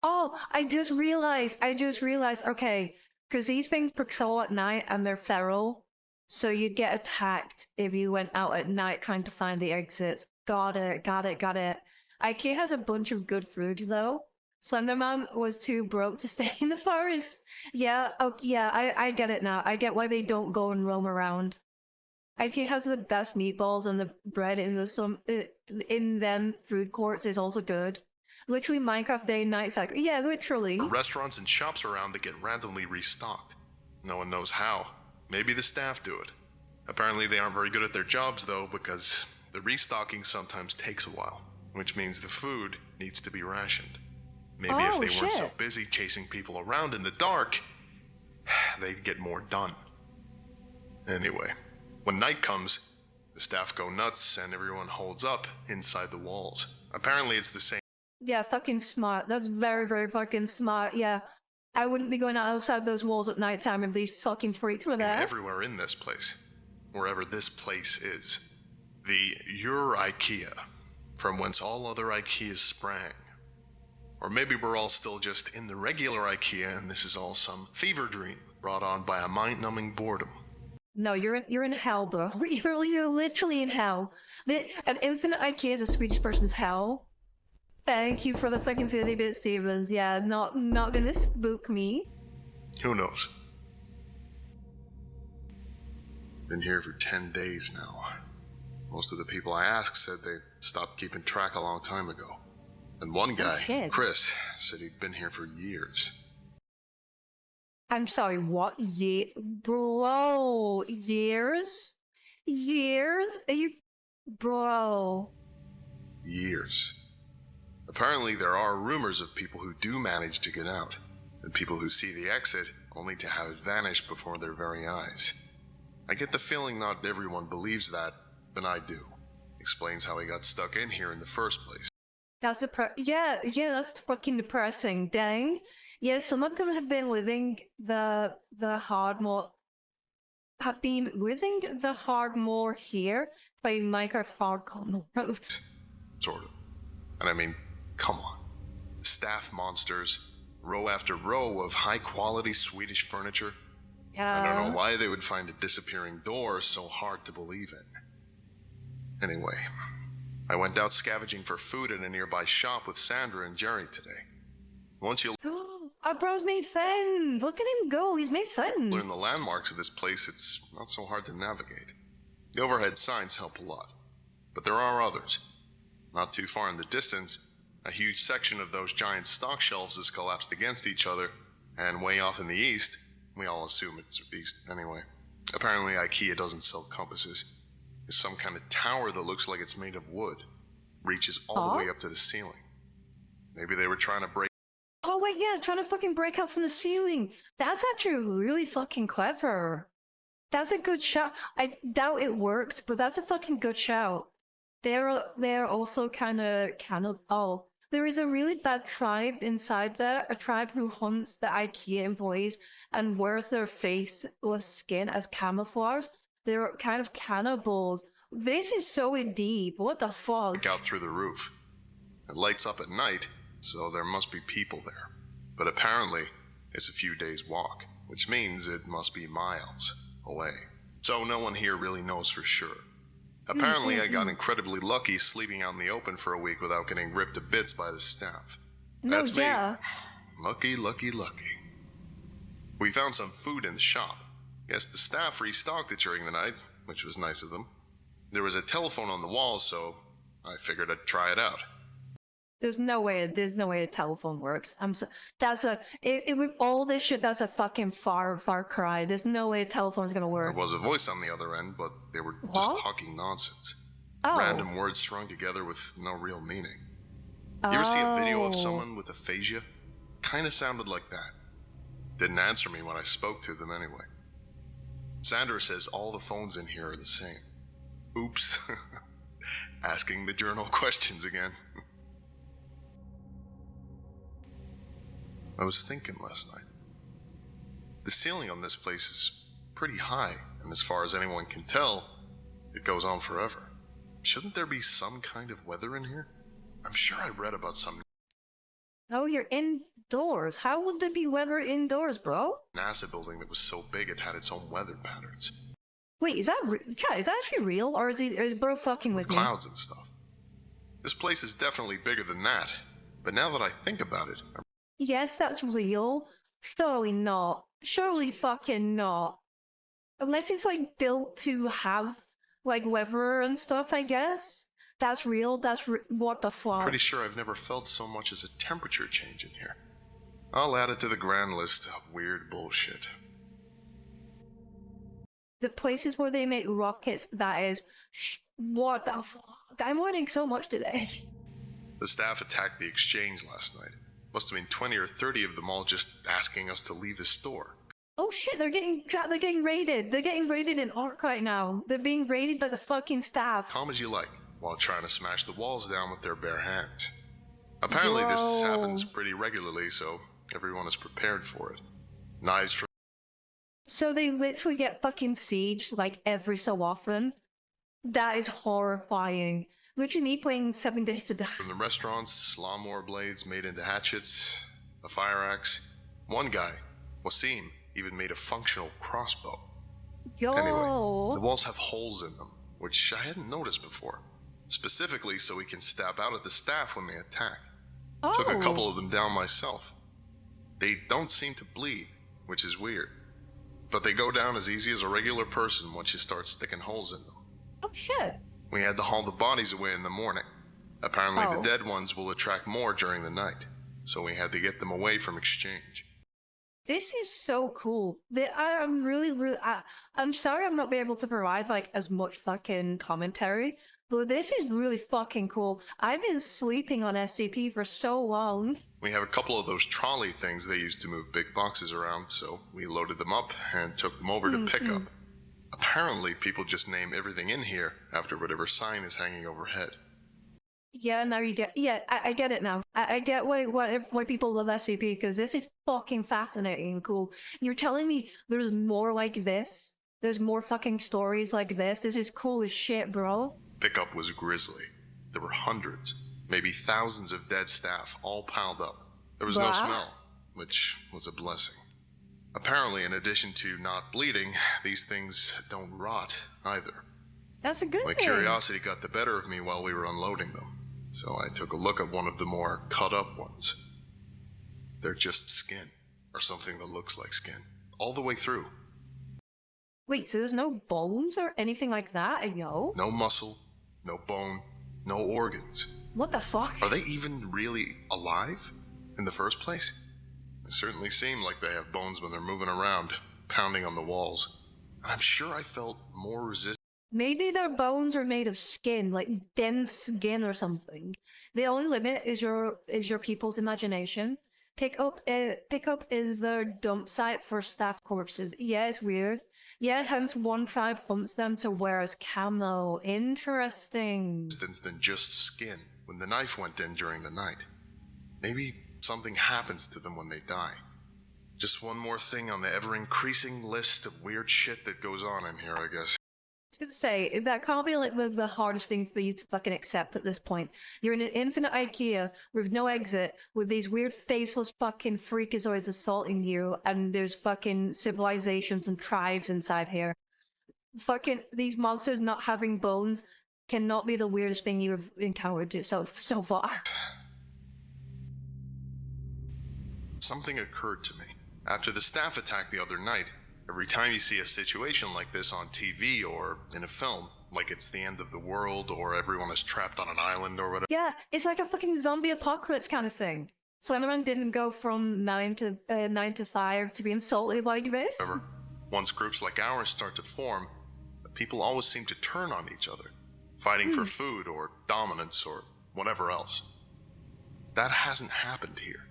S1: Oh, I just realized, okay, because these things patrol at night and they're feral, so you'd get attacked if you went out at night trying to find the exits. Got it. IKEA has a bunch of good food, though. Slenderman was too broke to stay in the forest. Yeah, I get it now. I get why they don't go and roam around. IKEA has the best meatballs, and the bread in them food courts is also good. Literally Minecraft day and night cycle. Yeah, literally.
S2: Restaurants and shops around that get randomly restocked. No one knows how. Maybe the staff do it. Apparently they aren't very good at their jobs though, because the restocking sometimes takes a while, which means the food needs to be rationed. Maybe if they weren't so busy chasing people around in the dark, they'd get more done. Anyway, when night comes, the staff go nuts and everyone holds up inside the walls. Apparently it's the same.
S1: Yeah, fucking smart. That's very, very fucking smart. Yeah. I wouldn't be going outside those walls at nighttime if these fucking freaks were there.
S2: Everywhere in this place. Wherever this place is. Your IKEA. From whence all other IKEAs sprang. Or maybe we're all still just in the regular IKEA and this is all some fever dream brought on by a mind-numbing boredom.
S1: No, you're in hell, bro. You're literally in hell. An infinite IKEA is a Swedish person's hell. Thank you for the fucking 50-bit Stevens. Yeah, not gonna spook me.
S2: Who knows? Been here for 10 days now. Most of the people I asked said they stopped keeping track a long time ago. And one guy, Chris, said he'd been here for years.
S1: I'm sorry, what? Bro, years? Years? Are you... Bro.
S2: Years. Apparently there are rumors of people who do manage to get out, and people who see the exit only to have it vanish before their very eyes. I get the feeling not everyone believes that, but I do. Explains how he got stuck in here in the first place.
S1: That's that's fucking depressing. Dang. Yeah, some of them have been living the hard mode here by Minecraft hardcore mode.
S2: Sort of. And I mean, come on. Staff monsters, row after row of high-quality Swedish furniture. I don't know why they would find a disappearing door so hard to believe in. Anyway, I went out scavenging for food in a nearby shop with Sandra and Jerry today. Once you
S1: our bro's made friends! Look at him go, he's made friends!
S2: Learn the landmarks of this place, it's not so hard to navigate. The overhead signs help a lot, but there are others. Not too far in the distance, a huge section of those giant stock shelves is collapsed against each other, and way off in the east, we all assume it's east anyway. Apparently IKEA doesn't sell compasses. It's some kind of tower that looks like it's made of wood. Reaches all the way up to the ceiling. Maybe they were trying to break...
S1: Oh wait, yeah, trying to fucking break out from the ceiling. That's actually really fucking clever. That's a good shout. I doubt it worked, but that's a fucking good shout. They're also kind of oh, there is a really bad tribe inside there, a tribe who hunts the IKEA employees and wears their faceless skin as camouflage. They're kind of cannibals. This is so deep. What the fuck?
S2: Out through the roof. It lights up at night, so there must be people there. But apparently, it's a few days' walk, which means it must be miles away. So no one here really knows for sure. Apparently I got incredibly lucky sleeping out in the open for a week without getting ripped to bits by the staff. That's me. Lucky, lucky, lucky. We found some food in the shop. Guess the staff restocked it during the night, which was nice of them. There was a telephone on the wall, so I figured I'd try it out.
S1: There's no way a telephone works. With all this shit, that's a fucking far cry. There's no way a telephone's gonna work.
S2: There was a voice on the other end, but they were just talking nonsense.
S1: Oh.
S2: Random words strung together with no real meaning. You ever see a video of someone with aphasia? Kinda sounded like that. Didn't answer me when I spoke to them anyway. Sandra says all the phones in here are the same. Oops. Asking the journal questions again. I was thinking last night. The ceiling on this place is pretty high, and as far as anyone can tell, it goes on forever. Shouldn't there be some kind of weather in here? I'm sure I read about some...
S1: Oh, you're indoors. How would there be weather indoors, bro?
S2: NASA building that was so big it had its own weather patterns.
S1: Wait, is that actually real, or is bro fucking with me?
S2: Clouds and stuff. This place is definitely bigger than that, but now that I think about it...
S1: Yes, that's real. Surely not. Surely fucking not. Unless it's like built to have like weather and stuff, I guess. That's real. What the fuck?
S2: Pretty sure I've never felt so much as a temperature change in here. I'll add it to the grand list of weird bullshit.
S1: The places where they make rockets, that is... What the fuck? I'm learning so much today.
S2: The staff attacked the exchange last night. Must have been 20 or 30 of them all just asking us to leave the store.
S1: Oh shit, they're getting raided. They're getting raided in Ark right now. They're being raided by the fucking staff.
S2: Calm as you like, while trying to smash the walls down with their bare hands. Apparently this happens pretty regularly, so everyone is prepared for it. Knives from...
S1: So they literally get fucking sieged like every so often? That is horrifying. Literally me playing 7 Days to Die.
S2: From the restaurants, lawnmower blades made into hatchets, a fire axe. One guy, Wasim, even made a functional crossbow.
S1: Yo.
S2: Anyway, the walls have holes in them, which I hadn't noticed before. Specifically so we can stab out at the staff when they attack.
S1: Oh.
S2: Took a couple of them down myself. They don't seem to bleed, which is weird. But they go down as easy as a regular person once you start sticking holes in them.
S1: Oh shit.
S2: We had to haul the bodies away in the morning. Apparently the dead ones will attract more during the night, so we had to get them away from exchange.
S1: This is so cool. I'm really, I'm sorry I'm not being able to provide like as much fucking commentary, but this is really fucking cool. I've been sleeping on SCP for so long.
S2: We have a couple of those trolley things they used to move big boxes around, so we loaded them up and took them over to pick up. Apparently, people just name everything in here after whatever sign is hanging overhead.
S1: Yeah, now you get. Yeah, I get it now. I get why people love SCP, because this is fucking fascinating and cool. You're telling me there's more like this? There's more fucking stories like this? This is cool as shit, bro.
S2: Pickup was grisly. There were hundreds, maybe thousands of dead staff all piled up. There was no smell, which was a blessing. Apparently, in addition to not bleeding, these things don't rot either.
S1: That's a good thing.
S2: My curiosity got the better of me while we were unloading them, so I took a look at one of the more cut-up ones. They're just skin, or something that looks like skin, all the way through.
S1: Wait, so there's no bones or anything like that? Yo?
S2: No muscle, no bone, no organs.
S1: What the fuck?
S2: Are they even really alive in the first place? They certainly seem like they have bones when they're moving around, pounding on the walls. And I'm sure I felt more resistance.
S1: Maybe their bones are made of skin, like dense skin or something. The only limit is your people's imagination. Pickup is their dump site for staff corpses. Yeah, it's weird. Yeah, hence one tribe hunts them to wear as camo. Interesting.
S2: Than just skin when the knife went in during the night. Maybe something happens to them when they die. Just one more thing on the ever-increasing list of weird shit that goes on in here, I guess.
S1: I was gonna say, that can't be like the hardest thing for you to fucking accept at this point. You're in an infinite IKEA with no exit, with these weird faceless fucking freakazoids assaulting you, and there's fucking civilizations and tribes inside here. fucking these monsters not having bones cannot be the weirdest thing you've encountered so far.
S2: Something occurred to me. After the staff attack the other night, every time you see a situation like this on TV or in a film, like it's the end of the world or everyone is trapped on an island or whatever.
S1: Yeah, it's like a fucking zombie apocalypse kind of thing. Slenderman didn't go from 9 to 5 to being salty like this.
S2: However, once groups like ours start to form, people always seem to turn on each other, fighting for food or dominance or whatever else. That hasn't happened here.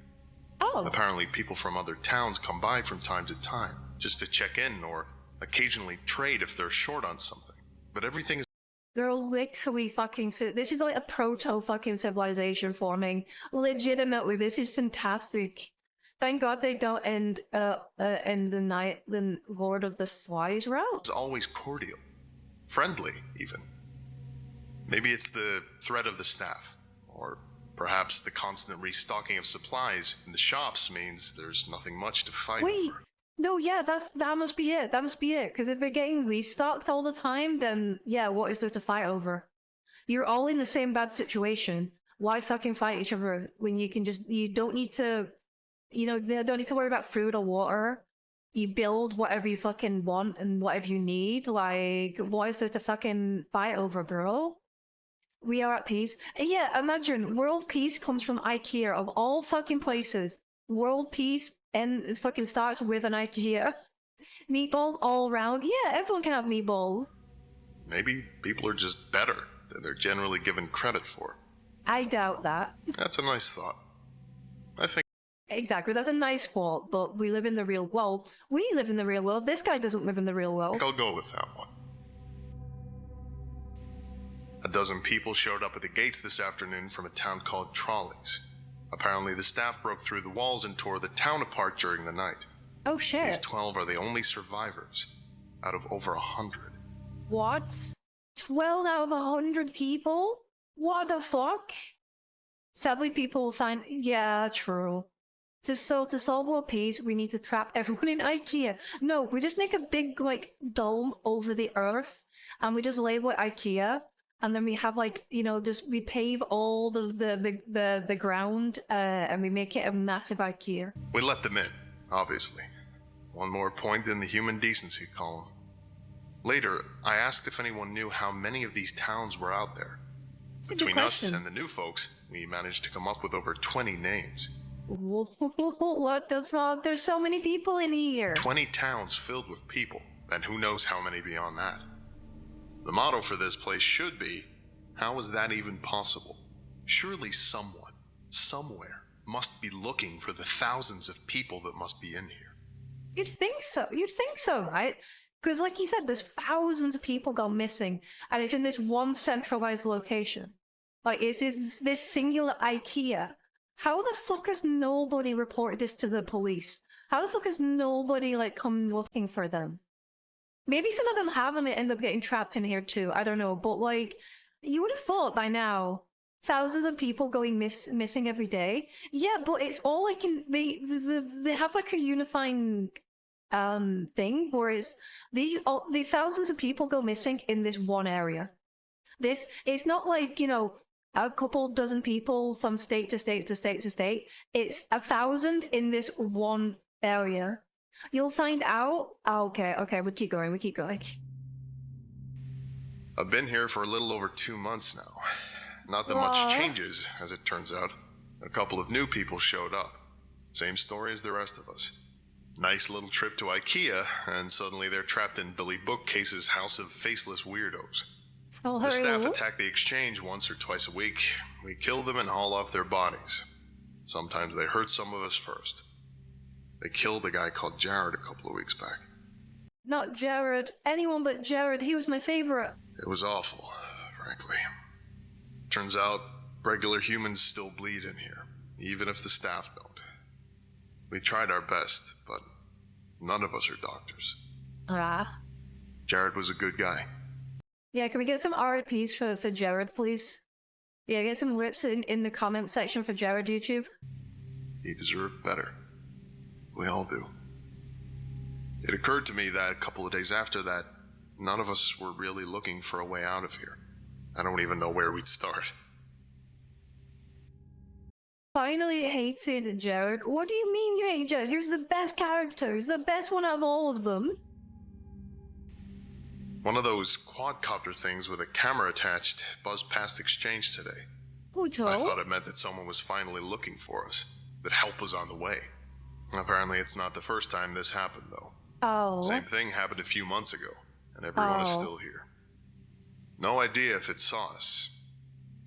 S1: Oh.
S2: Apparently people from other towns come by from time to time, just to check in or occasionally trade if they're short on something. But everything is...
S1: They're literally fucking... This is like a proto-fucking civilization forming. Legitimately, this is fantastic. Thank God they don't end the Lord of the Flies route.
S2: It's always cordial. Friendly, even. Maybe it's the threat of the staff, or perhaps the constant restocking of supplies in the shops means there's nothing much to fight over.
S1: No, yeah, that must be it. That must be it. Because if they're getting restocked all the time, then yeah, what is there to fight over? You're all in the same bad situation. Why fucking fight each other when you don't need to, they don't need to worry about food or water. You build whatever you fucking want and whatever you need. Like, what is there to fucking fight over, bro? We are at peace. And yeah, imagine world peace comes from IKEA of all fucking places. World peace and fucking starts with an IKEA. Meatballs all around. Yeah, everyone can have meatballs.
S2: Maybe people are just better than they're generally given credit for.
S1: I doubt that.
S2: That's a nice thought. I think...
S1: Exactly, that's a nice thought, but we live in the real world. We live in the real world. This guy doesn't live in the real world.
S2: I'll go with that one. A dozen people showed up at the gates this afternoon from a town called Trolleys. Apparently the staff broke through the walls and tore the town apart during the night.
S1: Oh shit.
S2: These 12 are the only survivors, out of over 100.
S1: What? 12 out of 100 people? What the fuck? Sadly, people will find... Yeah, true. To solve world peace, we need to trap everyone in IKEA. No, we just make a big, like, dome over the earth, and we just label it IKEA. And then we have we pave all the ground, and we make it a massive IKEA.
S2: We let them in, obviously. One more point in the human decency column. Later, I asked if anyone knew how many of these towns were out there. Between us and the new folks, we managed to come up with over 20 names.
S1: What the fuck? There's so many people in here.
S2: 20 towns filled with people, and who knows how many beyond that. The motto for this place should be, how is that even possible? Surely someone, somewhere, must be looking for the thousands of people that must be in here.
S1: You'd think so, right? Because like you said, there's thousands of people gone missing, and it's in this one centralized location. Like, it's this singular IKEA. How the fuck has nobody reported this to the police? How the fuck has nobody, come looking for them? Maybe some of them have and they end up getting trapped in here too, I don't know, but you would have thought by now, thousands of people going missing every day. Yeah, but it's all they have a unifying thing, whereas the thousands of people go missing in this one area. It's not a couple dozen people from state to state to state to state. It's 1,000 in this one area. You'll find out. Oh, okay, we keep going.
S2: I've been here for a little over 2 months now. Not that much changes, as it turns out. A couple of new people showed up. Same story as the rest of us. Nice little trip to IKEA, and suddenly they're trapped in Billy Bookcase's house of faceless weirdos.
S1: Oh,
S2: the staff attack the exchange once or twice a week. We kill them and haul off their bodies. Sometimes they hurt some of us first. They killed a guy called Jared a couple of weeks back.
S1: Not Jared. Anyone but Jared. He was my favorite.
S2: It was awful, frankly. Turns out, regular humans still bleed in here, even if the staff don't. We tried our best, but none of us are doctors. Jared was a good guy.
S1: Yeah, can we get some RIPs for Jared, please? Yeah, get some rips in the comment section for Jared, YouTube.
S2: He deserved better. We all do. It occurred to me that a couple of days after that, none of us were really looking for a way out of here. I don't even know where we'd start.
S1: Finally hated Jared. What do you mean you hate Jared? Here's the best character. He's the best one out of all of them.
S2: One of those quadcopter things with a camera attached buzzed past exchange today. I thought it meant that someone was finally looking for us, that help was on the way. Apparently it's not the first time this happened, though.
S1: Oh.
S2: Same thing happened a few months ago, and everyone is still here. No idea if it saw us.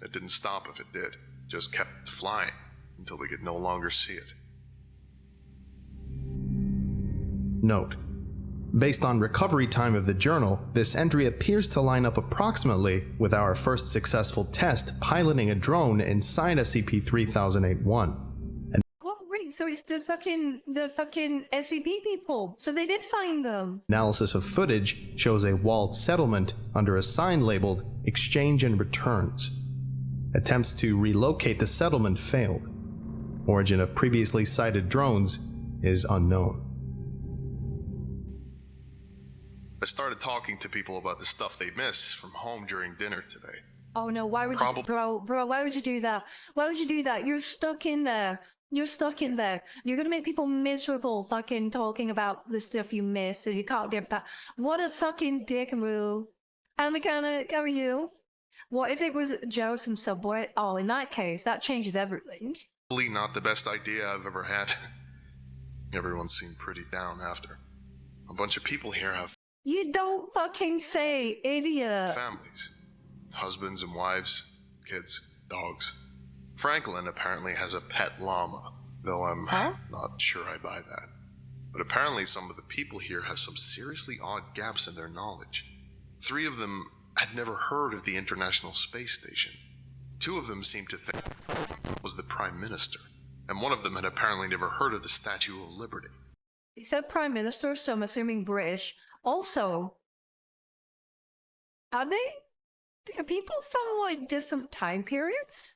S2: It didn't stop if it did, just kept flying until we could no longer see it.
S3: Note: based on recovery time of the journal, this entry appears to line up approximately with our first successful test piloting a drone inside SCP-3008-1.
S1: Oh, wait, so it's the fucking SCP people. So they did find them.
S3: Analysis of footage shows a walled settlement under a sign labeled Exchange and Returns. Attempts to relocate the settlement failed. Origin of previously sighted drones is unknown.
S2: I started talking to people about the stuff they miss from home during dinner today.
S1: Oh no, why would you, bro, why would you do that? Why would you do that? You're stuck in there. You're stuck in there. You're gonna make people miserable fucking talking about the stuff you miss and you can't get back. What a fucking dick move. And mechanic, how are you? What if it was Joe some Subway? Oh, in that case, that changes everything.
S2: Probably not the best idea I've ever had. Everyone seemed pretty down after. A bunch of people here have
S1: You don't fucking say, idiot.
S2: families. Husbands and wives, kids, dogs. Franklin apparently has a pet llama, though I'm not sure I buy that. But apparently some of the people here have some seriously odd gaps in their knowledge. 3 of them had never heard of the International Space Station. 2 of them seemed to think it was the Prime Minister, and one of them had apparently never heard of the Statue of Liberty.
S1: He said Prime Minister, so I'm assuming British. Also, are people from like different time periods?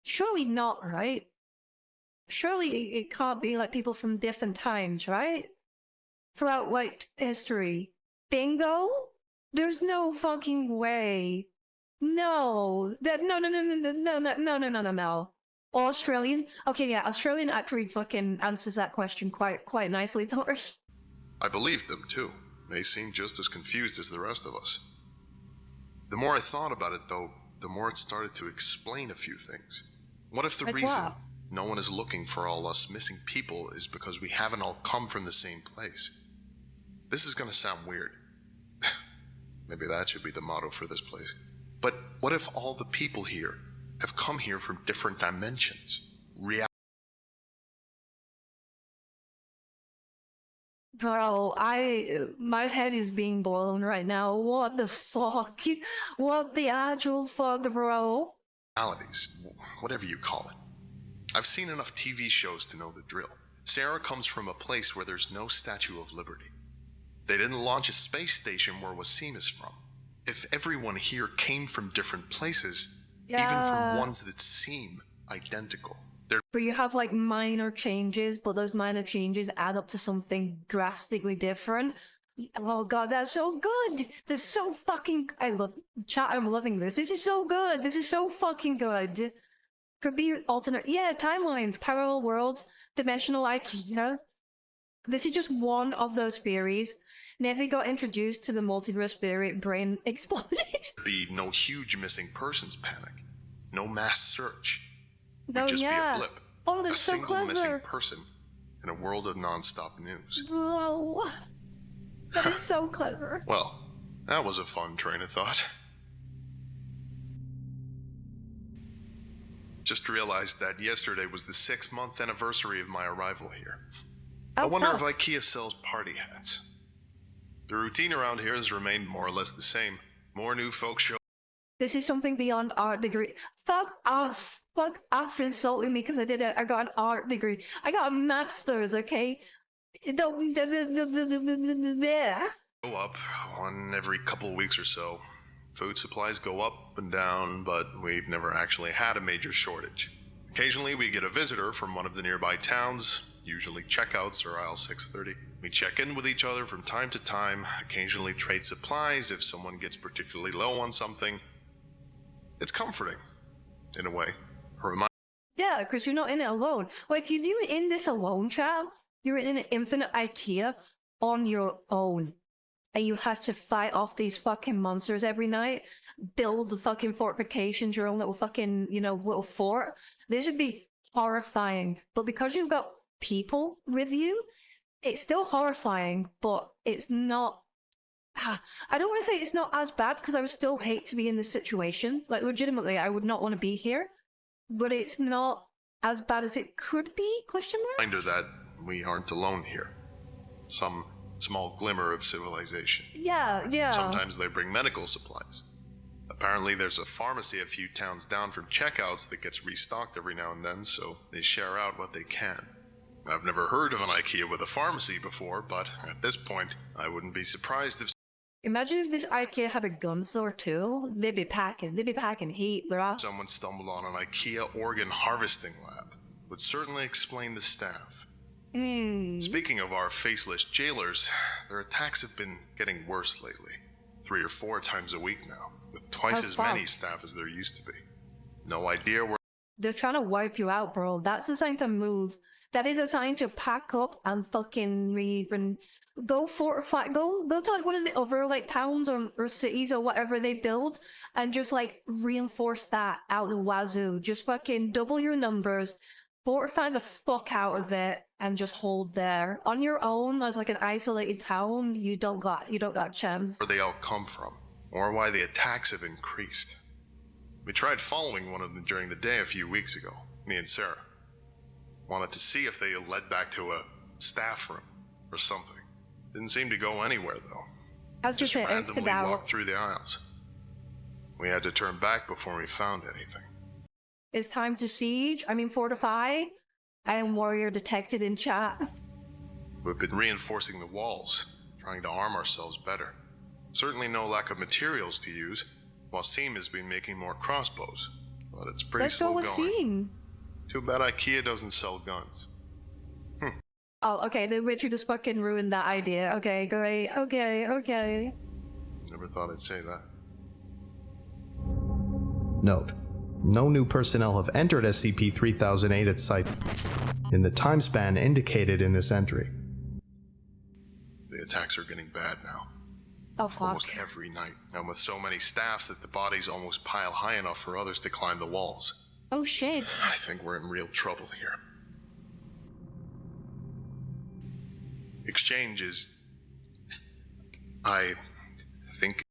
S1: Surely not, right? Surely it can't be like people from different times, right? Throughout like history. Bingo? There's no fucking way. No. No. Australian? Okay, yeah, Australian actually fucking answers that question quite nicely, Thomas.
S2: I believed them, too. They seemed just as confused as the rest of us. The more I thought about it, though, the more it started to explain a few things. What if the reason no one is looking for all us missing people is because we haven't all come from the same place? This is gonna sound weird. Maybe that should be the motto for this place. But what if all the people here have come here from different dimensions?
S1: Bro, my head is being blown right now. What the fuck? What the actual fuck, bro?
S2: Realities, whatever you call it. I've seen enough TV shows to know the drill. Sarah comes from a place where there's no Statue of Liberty. They didn't launch a space station where Wasim is from. If everyone here came from different places, even from ones that seem identical,
S1: but you have like minor changes, but those minor changes add up to something drastically different. Oh god, that's so good! That's so fucking... I'm loving this. This is so good! This is so fucking good! Could be alternate... Yeah, timelines, parallel worlds, dimensional IKEA. This is just one of those theories. Never got introduced to the multiverse theory, brain exploded.
S2: There'd be no huge missing persons panic. No mass search.
S1: No,
S2: It'd just be a
S1: yeah.
S2: blip.
S1: Oh, that's
S2: a
S1: so
S2: single
S1: clever.
S2: missing person in a world of non-stop news.
S1: Bro, that is so clever.
S2: Well, that was a fun train of thought. Just realized that yesterday was the 6-month anniversary of my arrival here. I wonder if IKEA sells party hats. The routine around here has remained more or less the same. More new folks show.
S1: This is something beyond art degree. Fuck off. Fuck off insulting me because I got an art degree. I got a master's, okay? Don't...
S2: Go up one every couple of weeks or so. Food supplies go up and down, but we've never actually had a major shortage. Occasionally we get a visitor from one of the nearby towns,
S3: usually checkouts or aisle 630. We check in with each other from time to time, occasionally trade supplies if someone gets particularly low on something. It's comforting, in a way.
S1: Yeah, because you're not in it alone. Like, if you're in this alone, chap, you're in an infinite IKEA on your own. And you have to fight off these fucking monsters every night, build the fucking fortifications, your own little fucking, little fort. This would be horrifying. But because you've got people with you, it's still horrifying, but it's not... I don't want to say it's not as bad, because I would still hate to be in this situation. Like, legitimately, I would not want to be here. But it's not as bad as it could be, question mark?
S3: Reminder that we aren't alone here. Some small glimmer of civilization.
S1: Yeah.
S3: Sometimes they bring medical supplies. Apparently there's a pharmacy a few towns down from checkouts that gets restocked every now and then, so they share out what they can. I've never heard of an IKEA with a pharmacy before, but at this point, I wouldn't be surprised if...
S1: Imagine if this IKEA had a gun store too. They'd be packing heat, bro.
S3: Someone stumbled on an IKEA organ harvesting lab. Would certainly explain the staff. Speaking of our faceless jailers, their attacks have been getting worse lately. 3 or 4 times a week now, with twice as many staff as there used to be. No idea where...
S1: They're trying to wipe you out, bro. That's a sign to move. That is a sign to pack up and fucking leave and go fortify. Go to like one of the other like towns or cities or whatever they build, and just like reinforce that out the wazoo. Just fucking double your numbers, fortify the fuck out of it, and just hold there on your own as like an isolated town. You don't got a chance.
S3: Where they all come from, or why the attacks have increased. We tried following one of them during the day a few weeks ago. Me and Sarah wanted to see if they led back to a staff room or something. Didn't seem to go anywhere, though. Just randomly walked through the aisles. We had to turn back before we found anything.
S1: It's time to fortify. I am warrior detected in chat.
S3: We've been reinforcing the walls, trying to arm ourselves better. Certainly no lack of materials to use. Wasim has been making more crossbows, but it's pretty slow going. Too bad IKEA doesn't sell guns.
S1: Oh, okay, they literally just fucking ruined that idea. Okay, great. Okay.
S3: Never thought I'd say that.
S2: Note: no new personnel have entered SCP-3008 at site in the time span indicated in this entry.
S3: The attacks are getting bad now.
S1: Oh, fuck.
S3: Almost every night, and with so many staff that the bodies almost pile high enough for others to climb the walls.
S1: Oh, shit.
S3: I think we're in real trouble here. Exchange is... I think...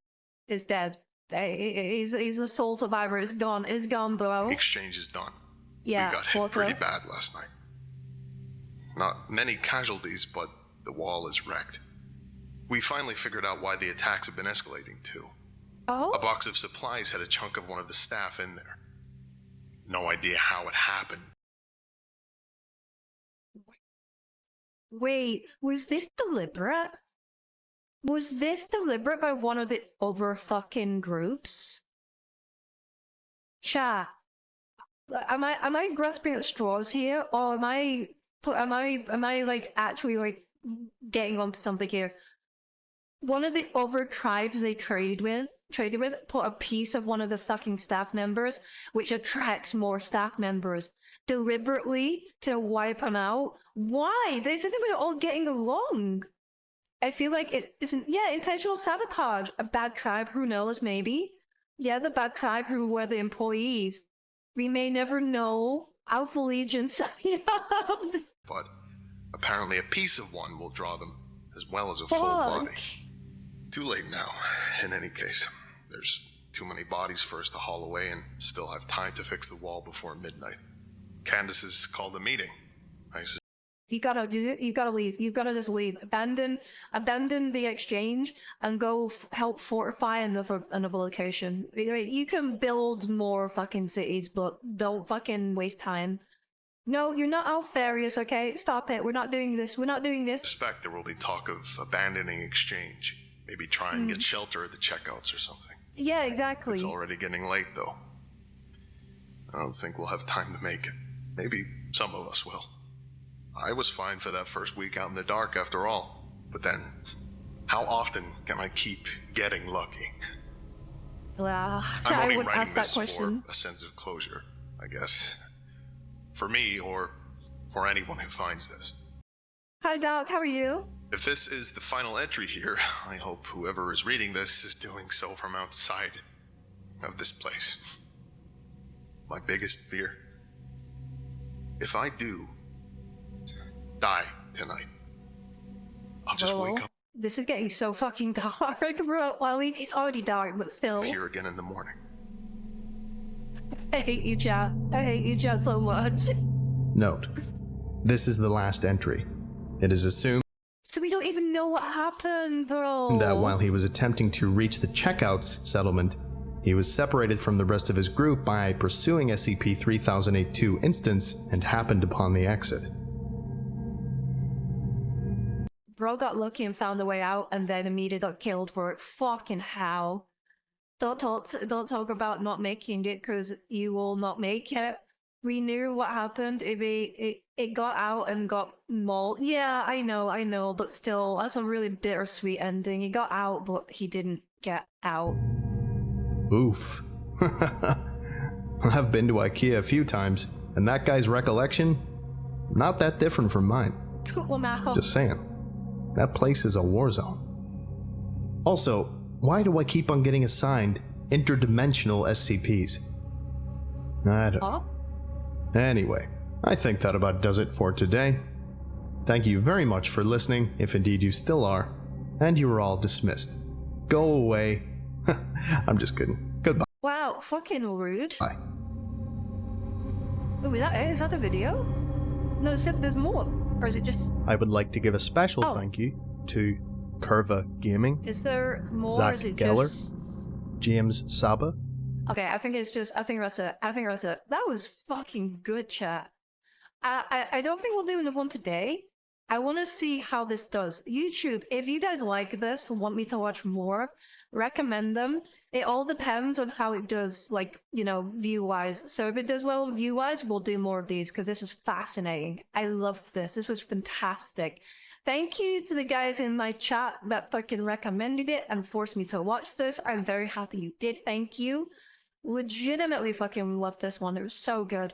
S1: Is dead. He's a sole survivor. It's gone, bro.
S3: Exchange is done.
S1: Yeah,
S3: we got hit pretty bad last night. Not many casualties, but the wall is wrecked. We finally figured out why the attacks have been escalating too.
S1: Oh?
S3: A box of supplies had a chunk of one of the staff in there. No idea how it happened.
S1: Wait, was this deliberate? Was this deliberate by one of the other fucking groups? Chat. Am I grasping at straws here, or am I like actually like getting onto something here? One of the other tribes they traded with put a piece of one of the fucking staff members, which attracts more staff members, deliberately to wipe them out. Why? They said they were all getting along. I feel like it isn't. Yeah, intentional sabotage. A bad tribe, who knows? Maybe. Yeah, the bad tribe who were the employees. We may never know. Alpha Legion.
S3: But apparently a piece of one will draw them, as well as a full body. Too late now, in any case. There's too many bodies for us to haul away and still have time to fix the wall before midnight. Candace has called a meeting.
S1: You gotta leave. You gotta just leave. Abandon the exchange and go help fortify another location. You can build more fucking cities, but don't fucking waste time. No, you're not Alfarius, okay? Stop it. We're not doing this.
S3: I suspect there will be talk of abandoning exchange. Maybe try and get shelter at the checkouts or something.
S1: Yeah, exactly.
S3: It's already getting late, though. I don't think we'll have time to make it. Maybe some of us will. I was fine for that first week out in the dark after all. But then, how often can I keep getting lucky?
S1: Well,
S3: I'm
S1: I
S3: only
S1: would
S3: writing
S1: ask that
S3: this
S1: question.
S3: for a sense of closure, I guess. For me, or for anyone who finds this.
S1: Hi, Doc. How are you?
S3: If this is the final entry here, I hope whoever is reading this is doing so from outside of this place. My biggest fear. If I do die tonight, I'll just wake up
S1: This is getting so fucking dark, bro. Well, it's already dark, but still.
S3: here again in the morning.
S1: I hate you, chat. I hate you, chat, so much.
S3: Note: this is the last entry. It is assumed
S1: So we don't even know what happened, bro.
S3: that while he was attempting to reach the checkouts settlement, he was separated from the rest of his group by pursuing SCP-3008-2 instance and happened upon the exit.
S1: Bro got lucky and found a way out, and then immediately got killed for it. Fucking hell. Don't talk about not making it, because you will not make it. We knew what happened. It got out and got mauled. Yeah, I know, but still, that's a really bittersweet ending. He got out, but he didn't get out.
S3: Oof. I've been to IKEA a few times, and that guy's recollection, not that different from mine. Just saying. That place is a war zone. Also, why do I keep on getting assigned interdimensional SCPs? I don't know. Anyway, I think that about does it for today. Thank you very much for listening, if indeed you still are, and you are all dismissed. Go away. I'm just kidding. Goodbye.
S1: Wow, fucking rude.
S3: Bye.
S1: Oh, is that it? Is that a video? No, there's more. Or is it just...
S3: I would like to give a special
S1: Oh.
S3: thank you to Curva Gaming,
S1: Is there more?
S3: Zach
S1: or is it
S3: Geller.
S1: just...
S3: James Saba.
S1: Okay, I think it's just... I think that's it. That was fucking good, chat. I don't think we'll do another one today. I want to see how this does. YouTube, if you guys like this and want me to watch more, recommend them. It all depends on how it does, like, you know, view-wise. So if it does well view-wise, we'll do more of these, because this was fascinating. I loved this. This was fantastic. Thank you to the guys in my chat that fucking recommended it and forced me to watch this. I'm very happy you did. Thank you. Legitimately fucking loved this one. It was so good.